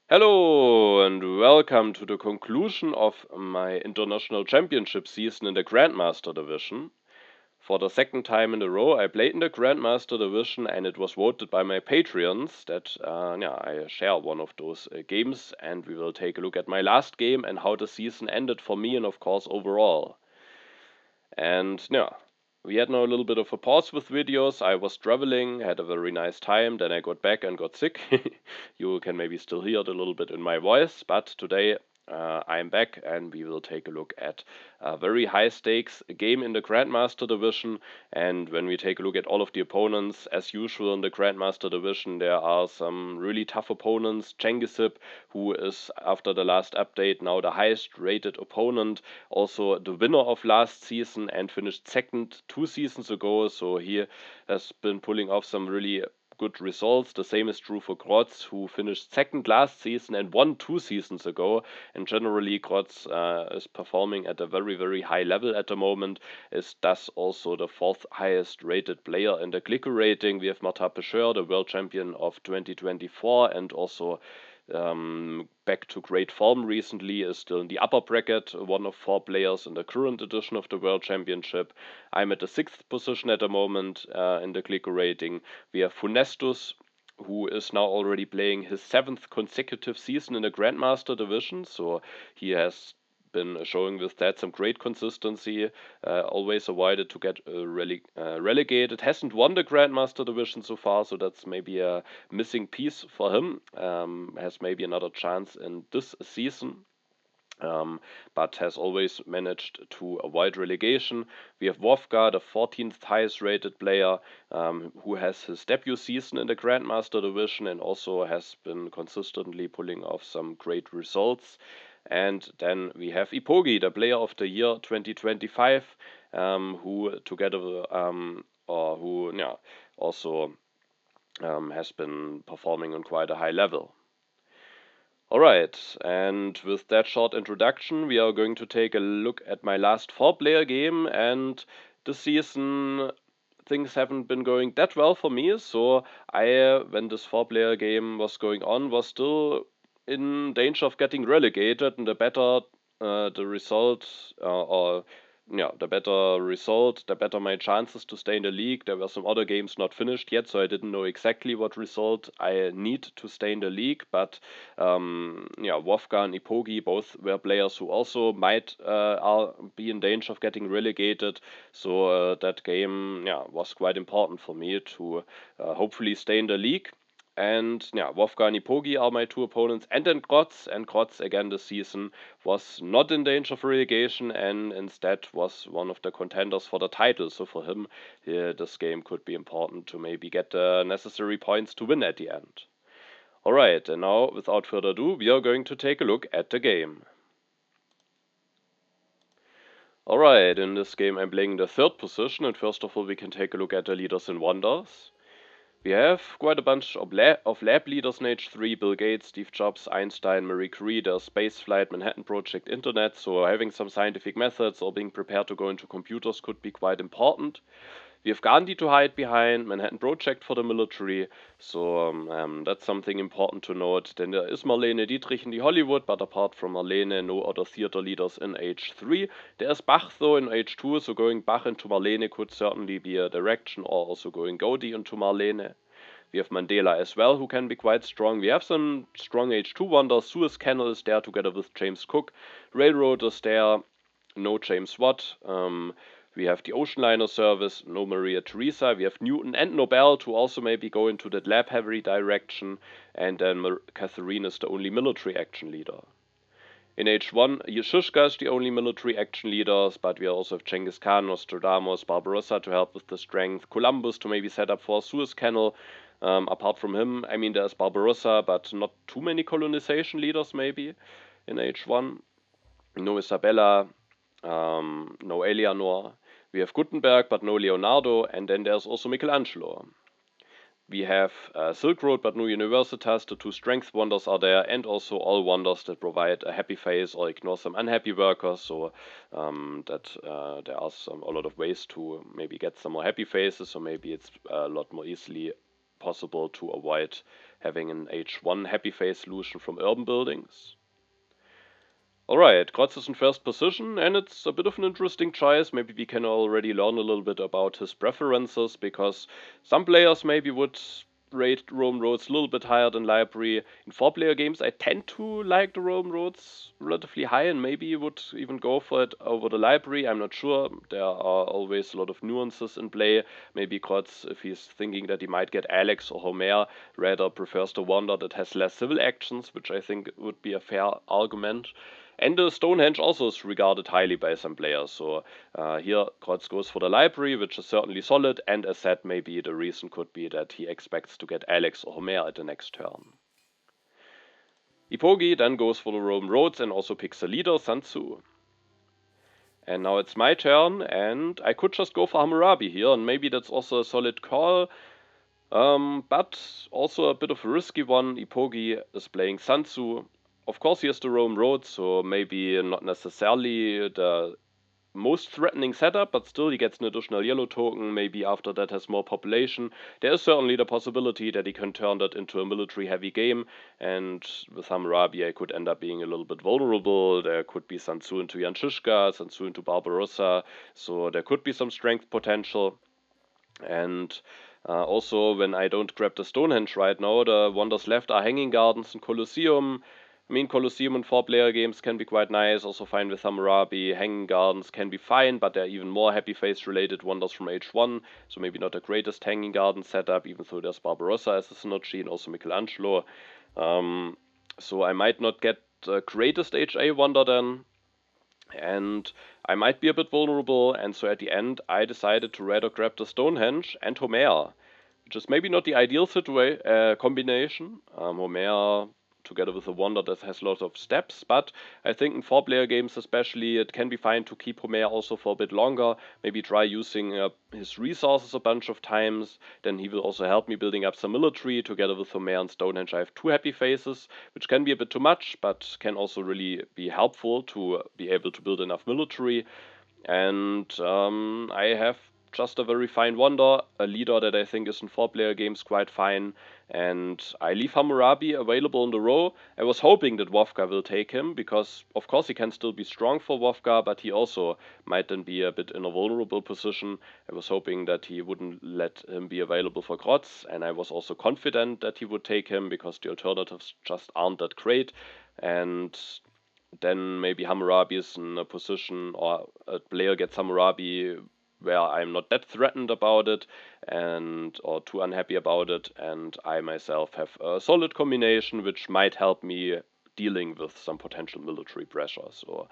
Hello and welcome to the conclusion of my international championship season in the Grandmaster division. For the second time in a row, I played in the Grandmaster division, and it was voted by my Patreons that I share one of those games, and we will take a look at my last game and how the season ended for me and of course overall. And we had now a little bit of a pause with videos. I was traveling, had a very nice time, then I got back and got sick. You can maybe still hear it a little bit in my voice, but today I'm back and we will take a look at a very high stakes game in the Grandmaster division. And when we take a look at all of the opponents, as usual in the Grandmaster division, there are some really tough opponents. Chengisip, who is after the last update now the highest rated opponent, also the winner of last season and finished second 2 seasons ago. So he has been pulling off some really good results. The same is true for Grozz, who finished second last season and won 2 seasons ago. And generally, Grozz is performing at a very, very high level at the moment. Is thus also the fourth highest rated player in the Clicker rating. We have Martin Pecheur, the world champion of 2024, and also back to great form recently, is still in the upper bracket, one of 4 players in the current edition of the World Championship. I'm at the 6th position at the moment in the Clicker rating. We have Funestus, who is now already playing his 7th consecutive season in the Grandmaster division, so he has been showing with that some great consistency, always avoided to get relegated. Hasn't won the Grandmaster division so far, so that's maybe a missing piece for him. Has maybe another chance in this season. But has always managed to avoid relegation. We have Vovka, the 14th highest rated player, who has his debut season in the Grandmaster division and also has been consistently pulling off some great results. And then we have Eepogi, the player of the year 2025, who together or who also has been performing on quite a high level. Alright, and with that short introduction, we are going to take a look at my last 4-player game, and this season things haven't been going that well for me, so when this 4-player game was going on, was still in danger of getting relegated, and the better the result, or the better result, the better my chances to stay in the league. There were some other games not finished yet, so I didn't know exactly what result I need to stay in the league. But Vovka and Eepogi both were players who also might be in danger of getting relegated. So that game, was quite important for me to hopefully stay in the league. And Vovka and Eepogi are my 2 opponents, and then Grotz. And Grotz again this season was not in danger of relegation and instead was one of the contenders for the title. So for him, this game could be important to maybe get the necessary points to win at the end. Alright, and now without further ado, we are going to take a look at the game. Alright, in this game I'm playing the 3rd position, and first of all we can take a look at the leaders and wonders. We have quite a bunch of lab leaders in H3: Bill Gates, Steve Jobs, Einstein, Marie Curie, the spaceflight, Manhattan Project, Internet, so having some scientific methods or being prepared to go into computers could be quite important. We have Gandhi to hide behind, Manhattan Project for the military, so that's something important to note. Then there is Marlene Dietrich in the Hollywood, but apart from Marlene, no other theater leaders in H3. There is Bach though in H2, so going Bach into Marlene could certainly be a direction, or also going Gaudi into Marlene. We have Mandela as well, who can be quite strong. We have some strong H2 wonders. Suez Canal is there together with James Cook. Railroad is there, no James Watt. We have the Ocean Liner Service, no Maria Theresa. We have Newton and Nobel to also maybe go into that lab-heavy direction. And then Catherine is the only military action leader. In H1, Yashushka is the only military action leaders, but we also have Genghis Khan, Nostradamus, Barbarossa to help with the strength, Columbus to maybe set up for Suez Canal. Apart from him, I mean, there's Barbarossa, but not too many colonization leaders maybe in H1. No Isabella, no Eleanor. We have Gutenberg, but no Leonardo, and then there's also Michelangelo. We have Silk Road, but no Universitas. The 2 strength wonders are there, and also all wonders that provide a happy face or ignore some unhappy workers. So there are a lot of ways to maybe get some more happy faces, or maybe it's a lot more easily possible to avoid having an H1 happy face solution from urban buildings. Alright, Grozz is in first position, and it's a bit of an interesting choice. Maybe we can already learn a little bit about his preferences, because some players maybe would rate Rome Roads a little bit higher than Library. In 4-player games, I tend to like the Rome Roads relatively high, and maybe would even go for it over the Library. I'm not sure. There are always a lot of nuances in play. Maybe Grozz, if he's thinking that he might get Alex or Homer, rather prefers the Wonder that has less civil actions, which I think would be a fair argument. And the Stonehenge also is regarded highly by some players, so here Grozz goes for the Library, which is certainly solid, and as said, maybe the reason could be that he expects to get Alex or Homer at the next turn. Eepogi then goes for the Rome Roads and also picks the leader, Sun Tzu. And now it's my turn, and I could just go for Hammurabi here, and maybe that's also a solid call. But also a bit of a risky one. Eepogi is playing Sun Tzu. Of course, he has the Rome Road, so maybe not necessarily the most threatening setup, but still he gets an additional yellow token. Maybe after that has more population. There is certainly the possibility that he can turn that into a military-heavy game, and with Hammurabi I could end up being a little bit vulnerable. There could be Sun Tzu into Yanchishka, Sun Tzu into Barbarossa, so there could be some strength potential. And also, when I don't grab the Stonehenge right now, the wonders left are Hanging Gardens and Colosseum. I mean, Colosseum in 4-player games can be quite nice, also fine with Hammurabi. Hanging Gardens can be fine, but there are even more happy face related wonders from H1, so maybe not the greatest Hanging Garden setup, even though there's Barbarossa as a synergy and also Michelangelo. So I might not get the greatest HA wonder then, and I might be a bit vulnerable, and so at the end I decided to rather grab the Stonehenge and Homer, which is maybe not the ideal combination. Homer together with a wonder that has lots of steps, but I think in 4-player games especially it can be fine to keep Homer also for a bit longer, maybe try using his resources a bunch of times, then he will also help me building up some military. Together with Homer and Stonehenge I have 2 happy faces, which can be a bit too much, but can also really be helpful to be able to build enough military. And I have just a very fine wonder, a leader that I think is in 4-player games quite fine, and I leave Hammurabi available in the row. I was hoping that Vovka will take him, because of course he can still be strong for Vovka, but he also might then be a bit in a vulnerable position. I was hoping that he wouldn't let him be available for Grozz, and I was also confident that he would take him, because the alternatives just aren't that great. And then maybe Hammurabi is in a position, or a player gets Hammurabi where I'm not that threatened about it and or too unhappy about it, and I myself have a solid combination which might help me dealing with some potential military pressure. So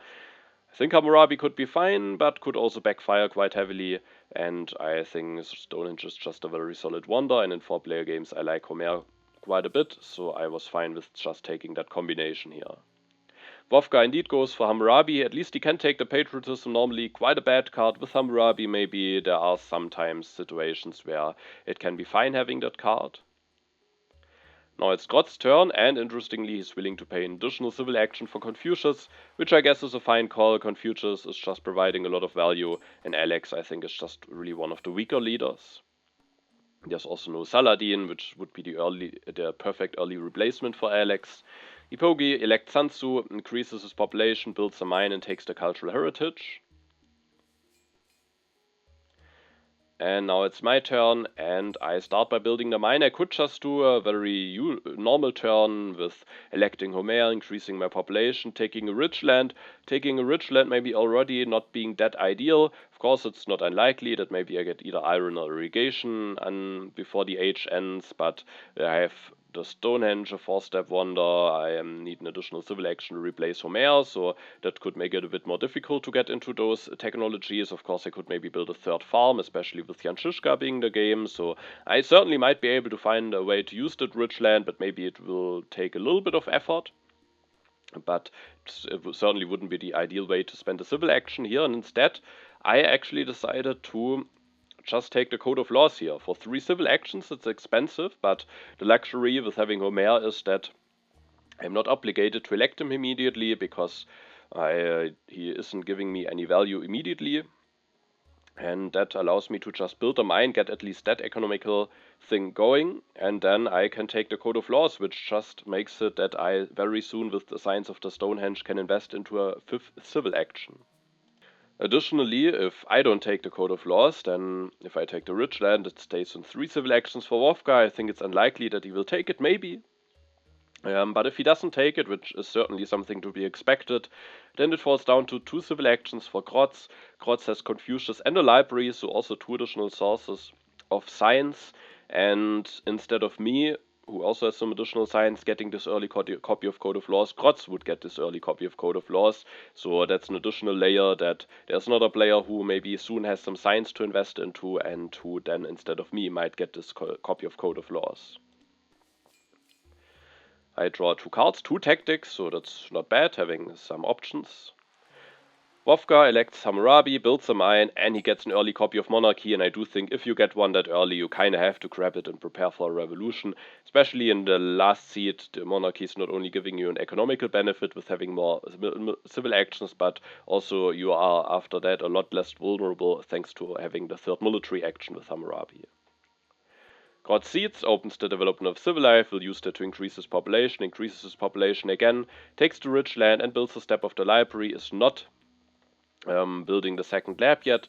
I think Hammurabi could be fine, but could also backfire quite heavily, and I think Stonehenge is just a very solid wonder, and in 4-player games I like Homer quite a bit, so I was fine with just taking that combination here. Vovka indeed goes for Hammurabi. At least he can take the Patriotism, normally quite a bad card. With Hammurabi, maybe there are sometimes situations where it can be fine having that card. Now it's Grozz's turn, and interestingly he's willing to pay an additional civil action for Confucius, which I guess is a fine call. Confucius is just providing a lot of value, and Alex I think is just really one of the weaker leaders. There's also no Saladin, which would be the perfect early replacement for Alex. Eepogi elects Sun Tzu, increases his population, builds a mine, and takes the cultural heritage. And now it's my turn, and I start by building the mine. I could just do a very normal turn with electing Homer, increasing my population, taking a rich land. Taking a rich land maybe already not being that ideal. Of course, it's not unlikely that maybe I get either iron or irrigation before the age ends, but I have the Stonehenge, a 4-step wonder. I need an additional civil action to replace Homer, so that could make it a bit more difficult to get into those technologies. Of course, I could maybe build a 3rd farm, especially with Yanchishka being the game, so I certainly might be able to find a way to use that rich land, but maybe it will take a little bit of effort. But it certainly wouldn't be the ideal way to spend a civil action here, and instead I actually decided to just take the Code of Laws here. For 3 civil actions it's expensive, but the luxury with having Homer is that I'm not obligated to elect him immediately, because he isn't giving me any value immediately. And that allows me to just build a mine, get at least that economical thing going, and then I can take the Code of Laws, which just makes it that I very soon, with the Signs of the Stonehenge, can invest into a 5th civil action. Additionally, if I don't take the Code of Laws, then if I take the Rich Land, it stays on 3 civil actions for Vovka. I think it's unlikely that he will take it, maybe. But if he doesn't take it, which is certainly something to be expected, then it falls down to 2 civil actions for Grozz. Grozz has Confucius and a library, so also 2 additional sources of science. And instead of me, who also has some additional science, getting this early copy of Code of Laws, Grozz would get this early copy of Code of Laws. So that's an additional layer that there's another player who maybe soon has some science to invest into and who then, instead of me, might get this copy of Code of Laws. I draw 2 cards, 2 tactics, so that's not bad, having some options. Vovka elects Hammurabi, builds a mine, and he gets an early copy of Monarchy, and I do think if you get one that early, you kinda have to grab it and prepare for a revolution. Especially in the last seed, the Monarchy is not only giving you an economical benefit with having more civil actions, but also you are, after that, a lot less vulnerable thanks to having the 3rd military action with Hammurabi. Grozz seeds, opens the development of civil life, will use that to increase his population, increases his population again, takes the rich land and builds a step of the library, is not building the 2nd lab yet.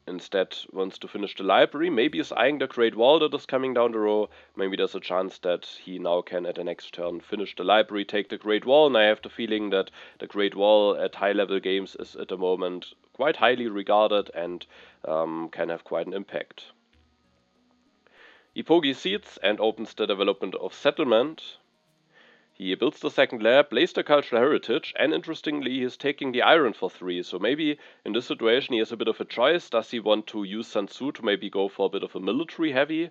Instead wants to finish the library, maybe is eyeing the Great Wall that is coming down the row, maybe there's a chance that he now can at the next turn finish the library, take the Great Wall, and I have the feeling that the Great Wall at high level games is at the moment quite highly regarded and can have quite an impact. Eepogi seeds and opens the development of settlement. He builds the 2nd lab, plays the cultural heritage, and interestingly, he is taking the iron for 3. So maybe in this situation he has a bit of a choice. Does he want to use Sun Tzu to maybe go for a bit of a military heavy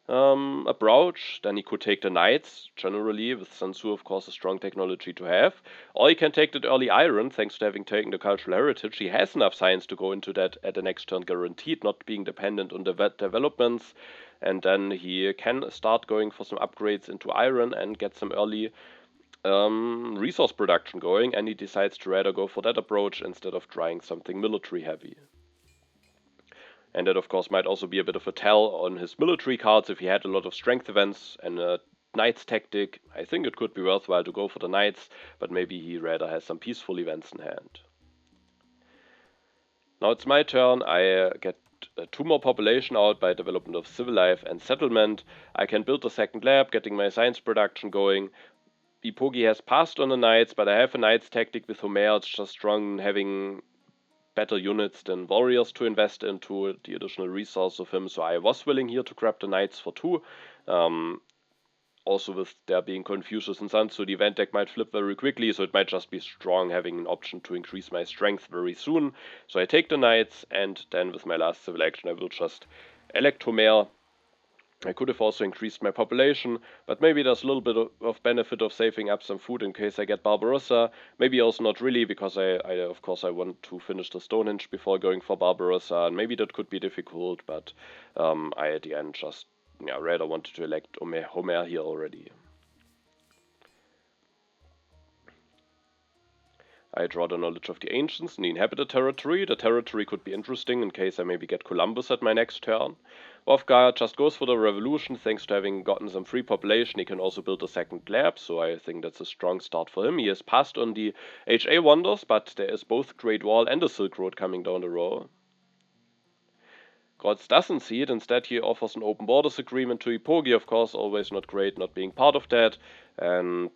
approach? Then he could take the knights, generally, with Sun Tzu, of course, a strong technology to have. Or he can take that early iron, thanks to having taken the cultural heritage. He has enough science to go into that at the next turn, guaranteed, not being dependent on the developments. And then he can start going for some upgrades into iron and get some early resource production going, and he decides to rather go for that approach instead of trying something military heavy. And that, of course, might also be a bit of a tell on his military cards. If he had a lot of strength events and a Knights tactic, I think it could be worthwhile to go for the Knights, but maybe he rather has some peaceful events in hand. Now it's my turn. I get 2 more population out by development of civil life and settlement. I can build a 2nd lab, getting my science production going. Eepogi has passed on the Knights, but I have a Knights tactic with Homer. It's just strong, having better units than warriors to invest into, the additional resource of him, so I was willing here to grab the Knights for 2. Also with there being Confucius and Sun, so the event deck might flip very quickly, so it might just be strong having an option to increase my strength very soon. So I take the Knights, and then with my last civil action I will just elect Homer. I could have also increased my population, but maybe there's a little bit of benefit of saving up some food in case I get Barbarossa. Maybe also not really, because of course I want to finish the Stonehenge before going for Barbarossa, and maybe that could be difficult, but I at the end just rather wanted to elect Homer here already. I draw the Knowledge of the Ancients in the inhabited territory. The territory could be interesting in case I maybe get Columbus at my next turn. Vovka just goes for the revolution, thanks to having gotten some free population. He can also build a 2nd lab, so I think that's a strong start for him. He has passed on the HA wonders, but there is both Great Wall and the Silk Road coming down the row. Grozz doesn't see it. Instead, he offers an open borders agreement to Eepogi, of course, always not great not being part of that. And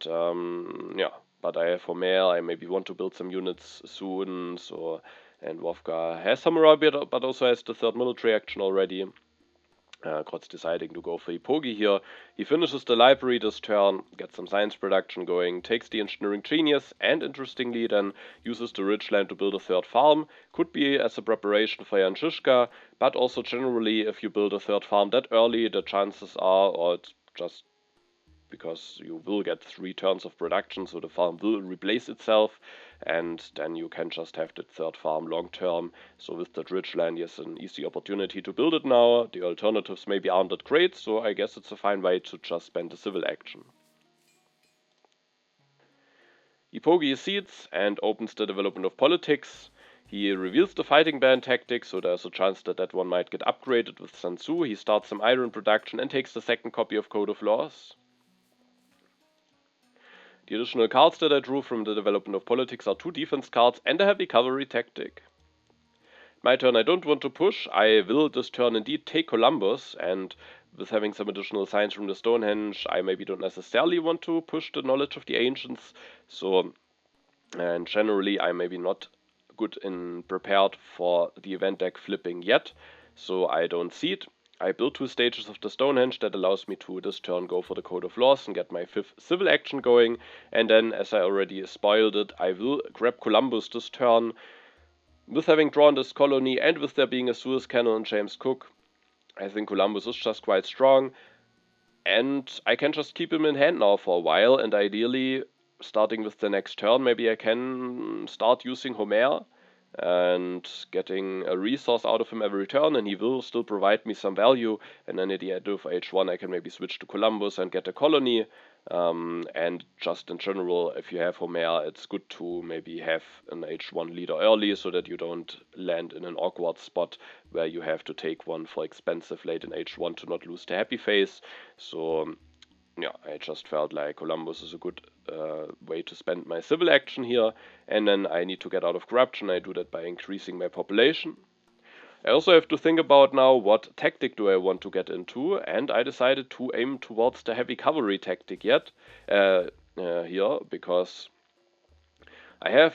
but I have Homer, I maybe want to build some units soon, and Vovka has Samurai, but also has the 3rd military action already. Grozz deciding to go for Eepogi here. He finishes the library this turn, gets some science production going, takes the engineering genius, and interestingly then uses the rich land to build a 3rd farm. Could be as a preparation for Jan Žižka, but also generally if you build a 3rd farm that early, the chances are, or it's just because you will get 3 turns of production, so the farm will replace itself, and then you can just have the 3rd farm long term. So with that rich land, yes, an easy opportunity to build it now. The alternatives maybe aren't that great, so I guess it's a fine way to just spend a civil action. Eepogi seeds and opens the development of politics. He reveals the fighting band tactic, so there's a chance that that one might get upgraded with Sun Tzu. He starts some iron production and takes the second copy of Code of Laws. The additional cards that I drew from the development of politics are 2 defense cards and a heavy cavalry tactic. My turn, I don't want to push. I will this turn indeed take Columbus, and with having some additional signs from the Stonehenge, I maybe don't necessarily want to push the knowledge of the ancients. So, and generally, I'm maybe not good in prepared for the event deck flipping yet, so I don't see it. I build 2 stages of the Stonehenge that allows me to this turn go for the Code of Laws and get my 5th civil action going, and then, as I already spoiled it, I will grab Columbus this turn. With having drawn this colony and with there being a Suez Canal and James Cook, I think Columbus is just quite strong, and I can just keep him in hand now for a while, and ideally, starting with the next turn, maybe I can start using Homer and getting a resource out of him every turn, and he will still provide me some value, and then at the end of H1 I can maybe switch to Columbus and get a colony, and just in general, if you have Homer, it's good to maybe have an H1 leader early, so that you don't land in an awkward spot where you have to take one for expensive late in H1 to not lose the happy face. So yeah, I just felt like Columbus is a good way to spend my civil action here, and then I need to get out of corruption. I do that by increasing my population. I also have to think about now what tactic do I want to get into, and I decided to aim towards the heavy cavalry tactic here, because I have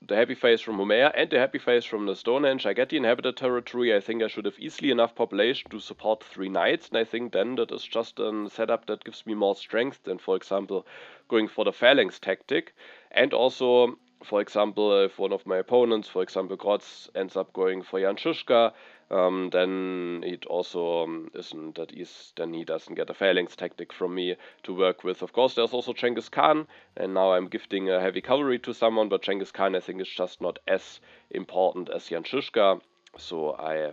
the happy face from Homer and the happy face from the Stonehenge. I get the inhabited territory. I think I should have easily enough population to support 3 knights, and I think then that is just a setup that gives me more strength than, for example, going for the phalanx tactic. And also, for example, if one of my opponents, for example Grozz, ends up going for Jan Žižka, then it also isn't that easy. Then he doesn't get a phalanx tactic from me to work with. Of course, there's also Genghis Khan, and now I'm gifting a heavy cavalry to someone, but Genghis Khan I think is just not as important as Jan Žižka, so I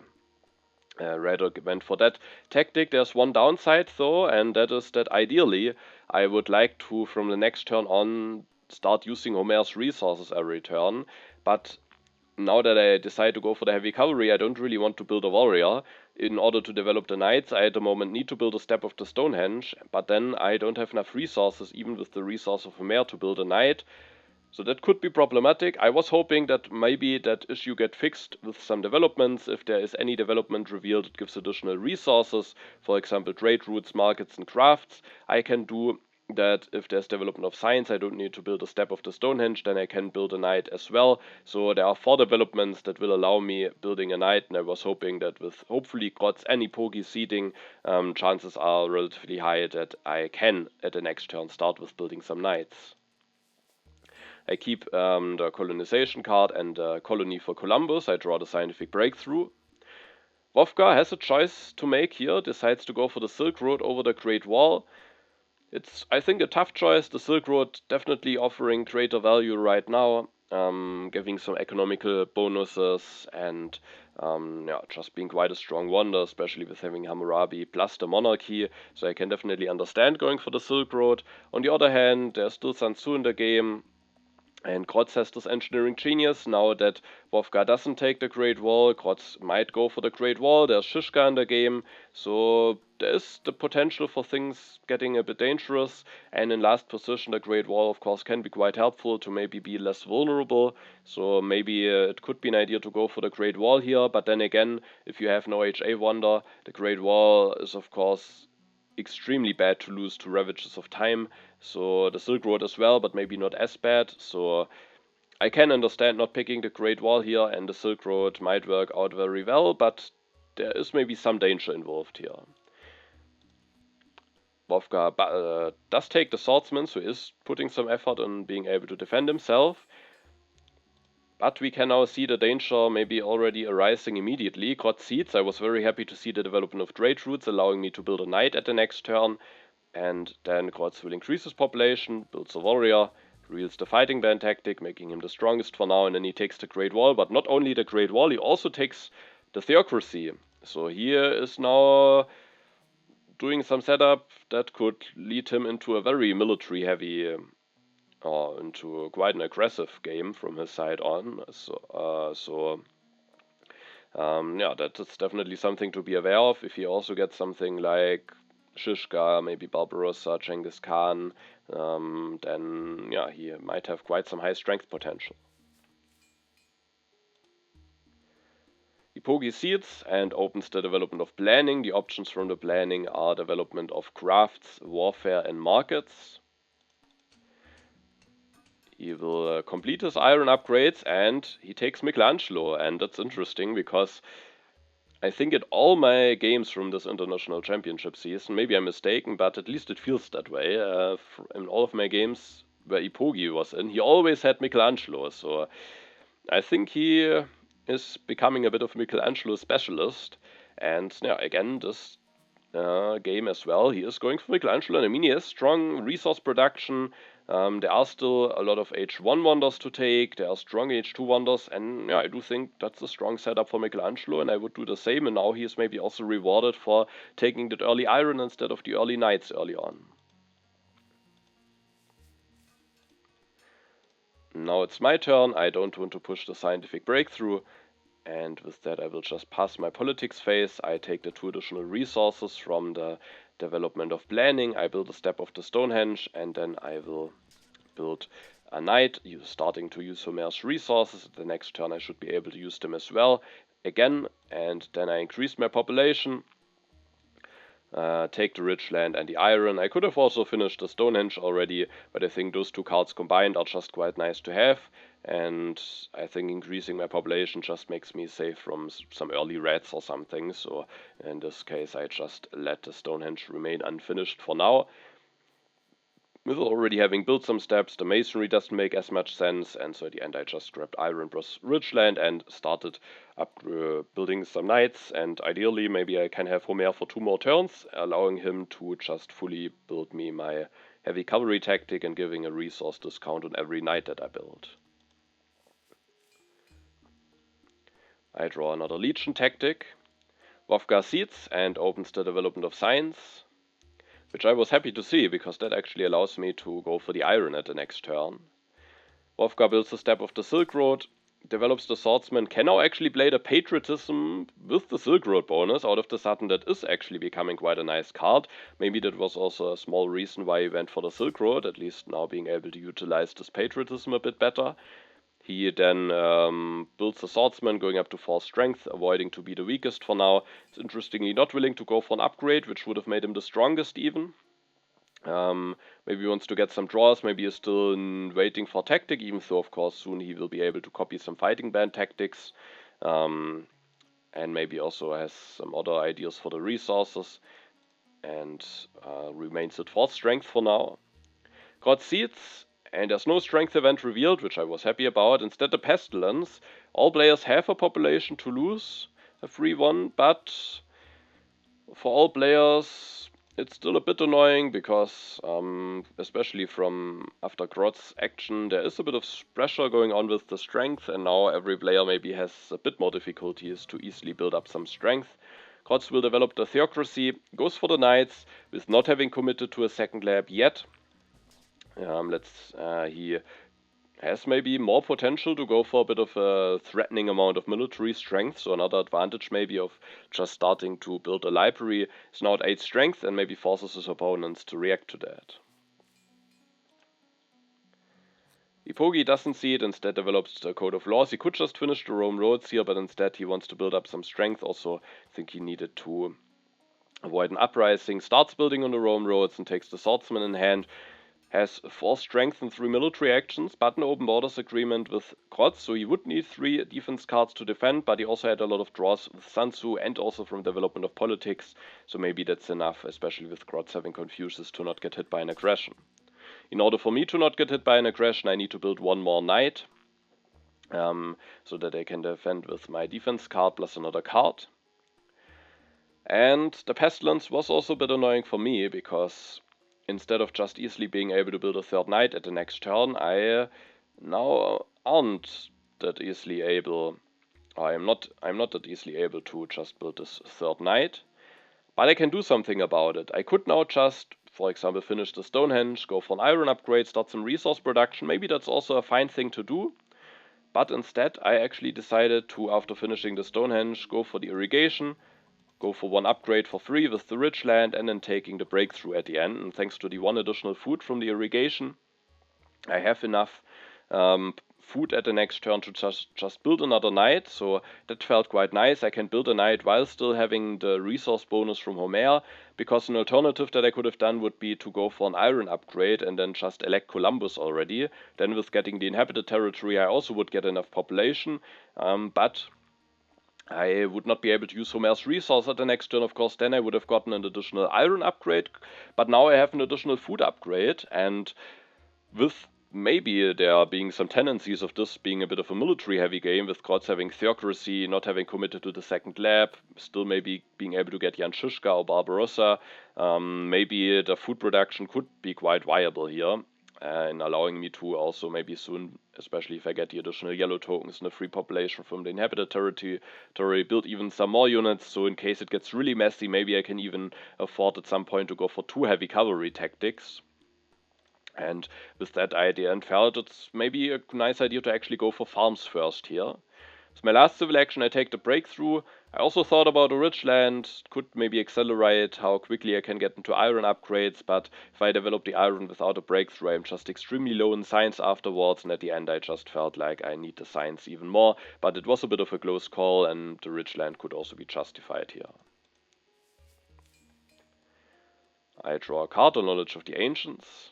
rather went for that tactic. There's one downside though, and that is that ideally I would like to, from the next turn on, start using Homer's resources every turn, but now that I decide to go for the heavy cavalry, I don't really want to build a warrior. In order to develop the knights, I at the moment need to build a step of the Stonehenge, but then I don't have enough resources, even with the resource of Homer, to build a knight. So that could be problematic. I was hoping that maybe that issue get fixed with some developments. If there is any development revealed that gives additional resources, for example trade routes, markets and crafts, I can do that. If there's development of science, I don't need to build a step of the Stonehenge, then I can build a knight as well. So there are 4 developments that will allow me building a knight, and I was hoping that with hopefully Grozz and Eepogi seeding, chances are relatively high that I can at the next turn start with building some knights. I keep the colonization card and the colony for Columbus. I draw the scientific breakthrough. Vovka has a choice to make here, decides to go for the Silk Road over the Great Wall. It's, I think, a tough choice. The Silk Road definitely offering greater value right now, giving some economical bonuses, and yeah, just being quite a strong wonder, especially with having Hammurabi plus the monarchy. So I can definitely understand going for the Silk Road. On the other hand, there's still Sun Tzu in the game, and Grozz has this engineering genius. Now that Vovka doesn't take the Great Wall, Grozz might go for the Great Wall. There's Žižka in the game, so there is the potential for things getting a bit dangerous. And in last position, the Great Wall, of course, can be quite helpful to maybe be less vulnerable. So maybe it could be an idea to go for the Great Wall here. But then again, if you have no HA Wonder, the Great Wall is, of course, extremely bad to lose to Ravages of Time. So the Silk Road as well, but maybe not as bad. So I can understand not picking the Great Wall here, and the Silk Road might work out very well, but there is maybe some danger involved here. Vovka does take the Swordsman, so is putting some effort in being able to defend himself. But we can now see the danger maybe already arising immediately. Grozz seeds. I was very happy to see the development of trade routes, allowing me to build a knight at the next turn. And then Grozz will increase his population, builds a warrior, reveals the fighting band tactic, making him the strongest for now, and then he takes the Great Wall. But not only the Great Wall, he also takes the Theocracy. So he is now doing some setup that could lead him into a very military-heavy into quite an aggressive game from his side on. Yeah, that is definitely something to be aware of. If he also gets something like Shishka, maybe Barbarossa, Genghis Khan, then yeah, he might have quite some high strength potential. Eepogi seeds and opens the development of planning. The options from the planning are development of crafts, warfare, and markets. He will complete his iron upgrades and he takes Michelangelo. And that's interesting because I think in all my games from this international championship season, maybe I'm mistaken, but at least it feels that way. In all of my games where Eepogi was in, he always had Michelangelo. So I think he is becoming a bit of Michelangelo specialist. And yeah, again, this game as well, he is going for Michelangelo. And I mean, he has strong resource production. There are still a lot of H1 wonders to take. There are strong H2 wonders. And yeah, I do think that's a strong setup for Michelangelo. And I would do the same. And now he is maybe also rewarded for taking that early iron instead of the early knights early on. Now it's my turn. I don't want to push the scientific breakthrough. And with that, I will just pass my politics phase. I take the 2 additional resources from the development of planning. I build a step of the Stonehenge, and then I will build a knight, starting to use Homer's resources. The next turn, I should be able to use them as well again. And then I increase my population. Take the rich land and the iron. I could have also finished the Stonehenge already, but I think those 2 cards combined are just quite nice to have. And I think increasing my population just makes me safe from some early rats or something. So in this case, I just let the Stonehenge remain unfinished for now. With already having built some steps, the masonry doesn't make as much sense, and so at the end I just grabbed iron plus rich land and started up building some knights, and ideally maybe I can have Homer for 2 more turns, allowing him to just fully build me my heavy cavalry tactic and giving a resource discount on every knight that I build. I draw another legion tactic. Vovka seeds and opens the development of science, which I was happy to see, because that actually allows me to go for the iron at the next turn. Vovka builds a step of the Silk Road, develops the swordsman, can now actually play the patriotism with the Silk Road bonus. Out of the sudden, that is actually becoming quite a nice card. Maybe that was also a small reason why he went for the Silk Road, at least now being able to utilize this patriotism a bit better. He then builds a swordsman, going up to 4 strength, avoiding to be the weakest for now. He's interestingly not willing to go for an upgrade, which would have made him the strongest even. Maybe he wants to get some draws, maybe he's still waiting for tactic, even though of course soon he will be able to copy some fighting band tactics. And maybe also has some other ideas for the resources, and remains at 4th strength for now. Grozz seeds. And there's no strength event revealed, which I was happy about. Instead, the Pestilence. All players have a population to lose a free one, but for all players, it's still a bit annoying because, especially from after Grozz's action, there is a bit of pressure going on with the strength, and now every player maybe has a bit more difficulties to easily build up some strength. Grozz will develop the Theocracy, goes for the Knights, with not having committed to a second lab yet. He has maybe more potential to go for a bit of a threatening amount of military strength, so another advantage maybe of just starting to build a library is now at 8 strength and maybe forces his opponents to react to that. Eepogi doesn't see it, instead develops the Code of Laws. He could just finish the Rome roads here, but instead he wants to build up some strength. Also, I think he needed to avoid an uprising, starts building on the Rome roads and takes the swordsman in hand. Has 4 strength and 3 military actions, but an open borders agreement with Grozz, so he would need 3 defense cards to defend, but he also had a lot of draws with Sun Tzu and also from development of politics, so maybe that's enough, especially with Grozz having Confucius, to not get hit by an aggression. In order for me to not get hit by an aggression, I need to build 1 more knight, so that I can defend with my defense card plus another card. And the Pestilence was also a bit annoying for me, because instead of just easily being able to build a 3rd knight at the next turn, I now aren't that easily able, I'm not that easily able to just build this 3rd knight. But I can do something about it. I could now just for example, finish the Stonehenge, go for an iron upgrade, start some resource production. Maybe that's also a fine thing to do. But instead, I actually decided to, after finishing the Stonehenge, go for the irrigation, go for one upgrade for free with the rich land, and then taking the breakthrough at the end. And thanks to the one additional food from the irrigation, I have enough food at the next turn to just build another knight, so that felt quite nice. I can build a knight while still having the resource bonus from Homer, because an alternative that I could have done would be to go for an iron upgrade and then just elect Columbus already. Then with getting the inhabited territory I also would get enough population, but I would not be able to use Homer's resource at the next turn, of course. Then I would have gotten an additional iron upgrade, but now I have an additional food upgrade, and with maybe there being some tendencies of this being a bit of a military-heavy game, with Grozz having theocracy, not having committed to the second lab, still maybe being able to get Jan Žižka or Barbarossa, maybe the food production could be quite viable here, and allowing me to also maybe soon, especially if I get the additional yellow tokens and the free population from the inhabited territory, build even some more units, so in case it gets really messy, maybe I can even afford at some point to go for 2 heavy cavalry tactics. And with that idea, and felt it's maybe a nice idea to actually go for farms first here. As my last civil action, I take the breakthrough. I also thought about a rich land, could maybe accelerate how quickly I can get into iron upgrades, but if I develop the iron without a breakthrough, I'm just extremely low in science afterwards, and at the end I just felt like I need the science even more, but it was a bit of a close call, and the rich land could also be justified here. I draw a card on Knowledge of the Ancients.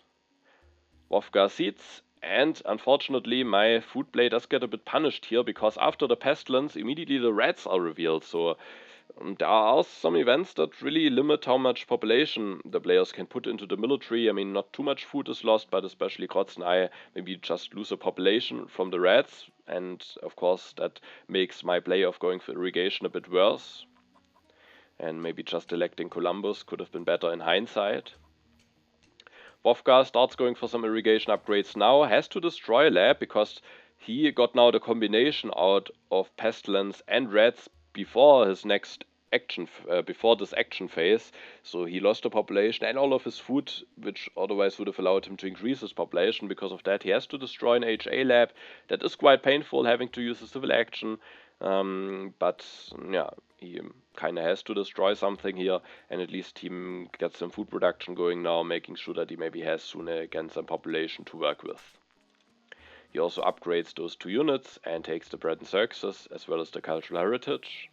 Vovka seeds, and unfortunately my food play does get a bit punished here, because after the pestilence immediately the rats are revealed, so there are some events that really limit how much population the players can put into the military. I mean, not too much food is lost, but especially Grozz and I maybe just lose a population from the rats, and of course that makes my play of going for irrigation a bit worse, and maybe just electing Columbus could have been better in hindsight. Vovka starts going for some irrigation upgrades now, has to destroy lab because he got now the combination out of pestilence and rats before his next action, before this action phase, so he lost the population and all of his food, which otherwise would have allowed him to increase his population. Because of that, he has to destroy an HA lab. That is quite painful, having to use a civil action, but yeah, he kind of has to destroy something here, and at least he gets some food production going now, making sure that he maybe has soon again some population to work with. He also upgrades those 2 units and takes the bread and circuses as well as the cultural heritage.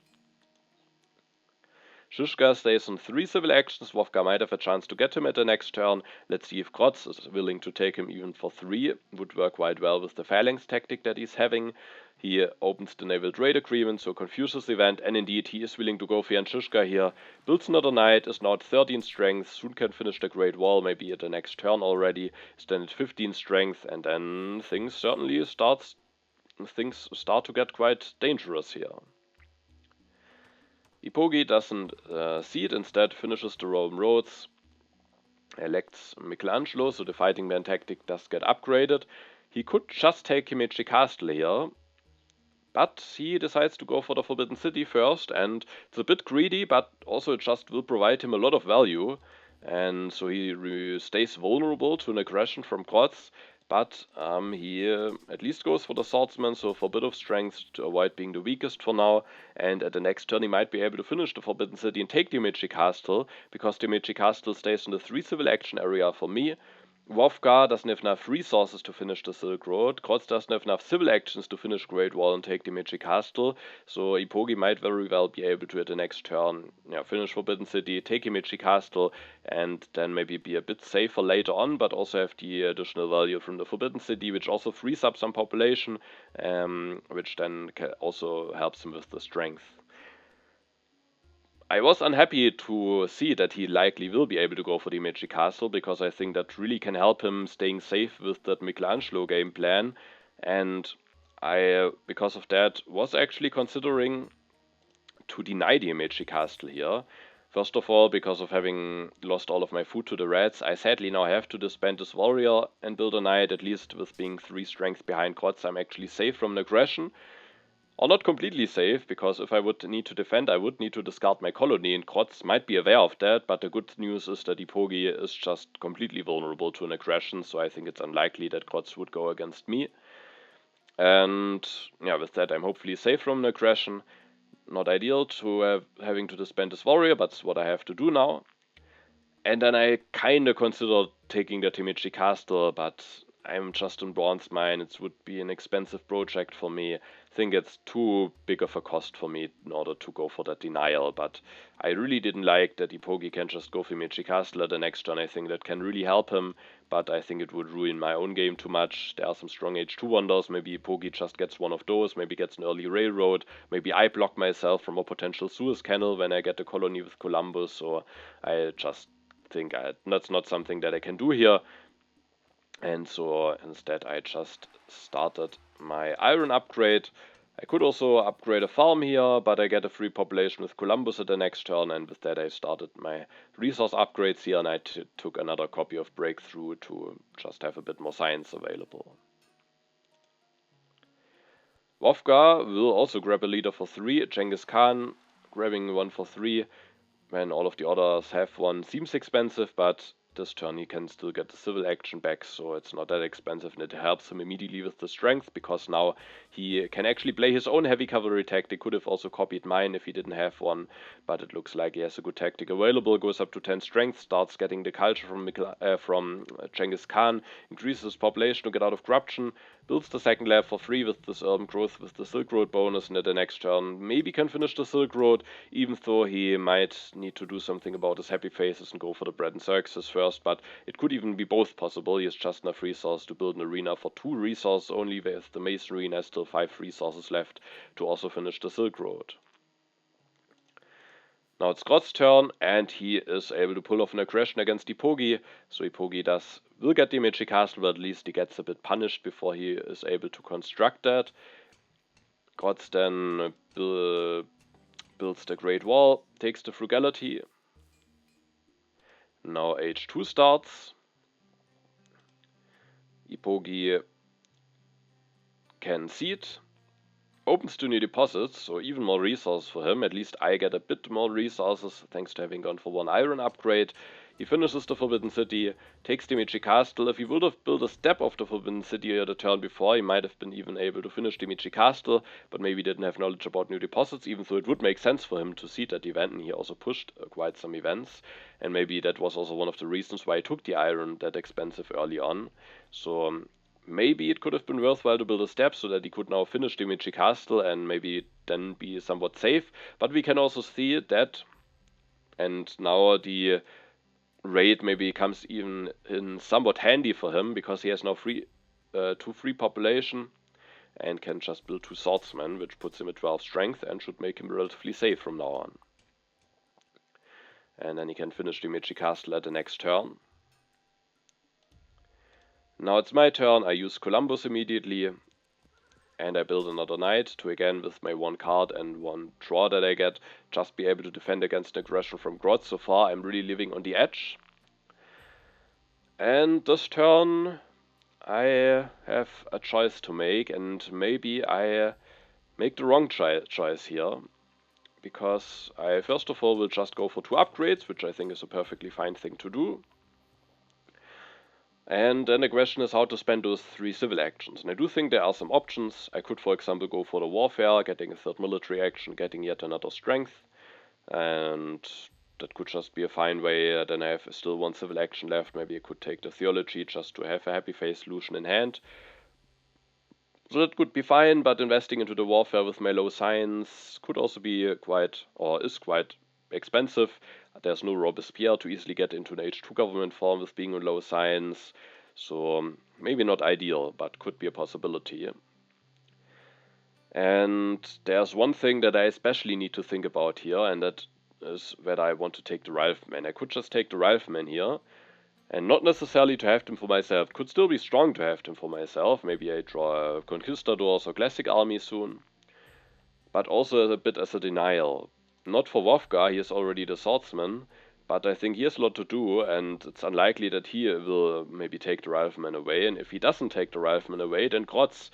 Žižka stays on 3 civil actions. Vovka might have a chance to get him at the next turn. Let's see if Grozz is willing to take him even for 3. Would work quite well with the phalanx tactic that he's having. He opens the naval trade agreement, so confuses event, and indeed he is willing to go for Jan Žižka here. Builds another knight, is now at 13 strength, soon can finish the Great Wall, maybe at the next turn already. Is then at 15 strength, and then things start to get quite dangerous here. Eepogi doesn't seed, instead finishes the Roman roads, elects Michelangelo, so the fighting man tactic does get upgraded. He could just take Himeji Castle here, but he decides to go for the Forbidden City first, and it's a bit greedy, but also it just will provide him a lot of value, and so he stays vulnerable to an aggression from Grozz. But he at least goes for the swordsman, so for a bit of strength to avoid being the weakest for now. And at the next turn he might be able to finish the Forbidden City and take the Himeji Castle, because the Himeji Castle stays in the 3 civil action area for me. Vovka doesn't have enough resources to finish the Silk Road. Grozz doesn't have enough civil actions to finish Great Wall and take the Himeji Castle. So Eepogi might very well be able to, at the next turn, finish Forbidden City, take Himeji Castle, and then maybe be a bit safer later on, but also have the additional value from the Forbidden City, which also frees up some population, which then also helps him with the strength. I was unhappy to see that he likely will be able to go for the Himeji Castle, because I think that really can help him staying safe with that Michelangelo game plan, and I, because of that, was actually considering to deny the Himeji Castle here. First of all, because of having lost all of my food to the rats, I sadly now have to disband this warrior and build a knight. At least with being 3 strength behind Grozz, I'm actually safe from an aggression. Or not completely safe, because if I would need to defend, I would need to discard my colony, and Grozz might be aware of that, but the good news is that Eepogi is just completely vulnerable to an aggression, so I think it's unlikely that Grozz would go against me. And yeah, with that I'm hopefully safe from an aggression. Not ideal to having to disband this warrior, but it's what I have to do now. And then I kinda considered taking the Timichi Castle, but I'm just in Bronze Mine. It would be an expensive project for me. I think it's too big of a cost for me in order to go for that denial, but I really didn't like that Eepogi can just go for Timichi Castle at the next turn. I think that can really help him, but I think it would ruin my own game too much. There are some strong H2 wonders. Maybe Eepogi just gets one of those, maybe gets an early railroad, maybe I block myself from a potential Suez Canal when I get a colony with Columbus, or I just think that's not something that I can do here. And so instead I just started my iron upgrade. I could also upgrade a farm here, but I get a free population with Columbus at the next turn, and with that I started my resource upgrades here, and I took another copy of Breakthrough to just have a bit more science available. Vovka will also grab a leader for 3, Genghis Khan grabbing one for 3, when all of the others have one seems expensive, but this turn he can still get the civil action back, so it's not that expensive, and it helps him immediately with the strength, because now he can actually play his own heavy cavalry tactic. Could have also copied mine if he didn't have one, but it looks like he has a good tactic available. Goes up to 10 strength, starts getting the culture from Genghis Khan, increases his population to get out of corruption, builds the second lab for 3 with this urban growth with the Silk Road bonus, and at the next turn maybe can finish the Silk Road, even though he might need to do something about his happy faces and go for the bread and circuses first, but it could even be both possible. He has just enough resources to build an arena for 2 resources only, whereas the Masonry has still 5 resources left to also finish the Silk Road. Now it's Grozz's turn, and he is able to pull off an aggression against Eepogi, so Eepogi will get the Timichi Castle, but at least he gets a bit punished before he is able to construct that. Grozz then builds the Great Wall, takes the Frugality. Now H2 starts. Eepogi can seed, opens 2 new deposits, so even more resources for him. At least I get a bit more resources thanks to having gone for 1 iron upgrade. He finishes the Forbidden City, takes the Timichi Castle. If he would have built a step of the Forbidden City the turn before, he might have been even able to finish the Timichi Castle, but maybe didn't have knowledge about new deposits, even though it would make sense for him to seed that event, and he also pushed quite some events. And maybe that was also one of the reasons why he took the iron that expensive early on. So maybe it could have been worthwhile to build a step so that he could now finish the Timichi Castle and maybe then be somewhat safe. But we can also see that, and now the raid maybe comes even in somewhat handy for him, because he has now 2 free population and can just build 2 swordsmen, which puts him at 12 strength and should make him relatively safe from now on. And then he can finish the Timichi Castle at the next turn. Now it's my turn. I use Columbus immediately, and I build another knight to, again, with my 1 card and 1 draw that I get, just be able to defend against aggression from Grozz. So far I'm really living on the edge. And this turn I have a choice to make, and maybe I make the wrong choice here, because I first of all will just go for 2 upgrades, which I think is a perfectly fine thing to do. And then the question is how to spend those 3 civil actions. And I do think there are some options. I could, for example, go for the warfare, getting a 3rd military action, getting yet another strength. And that could just be a fine way. Then I have still 1 civil action left. Maybe I could take the theology just to have a happy face solution in hand. So that could be fine, but investing into the warfare with my low science could also be quite, or is quite, expensive. There's no Robespierre to easily get into an H2 government form with being on low science, so maybe not ideal, but could be a possibility. And there's one thing that I especially need to think about here, and that is whether I want to take the Rifleman. I could just take the Rifleman here, and not necessarily to have them for myself. Could still be strong to have them for myself. Maybe I draw Conquistadors or Classic Army soon, but also a bit as a denial. Not for Vovka, he is already the swordsman, but I think he has a lot to do, and it's unlikely that he will maybe take the Rifleman away. And if he doesn't take the Rifleman away, then Grozz,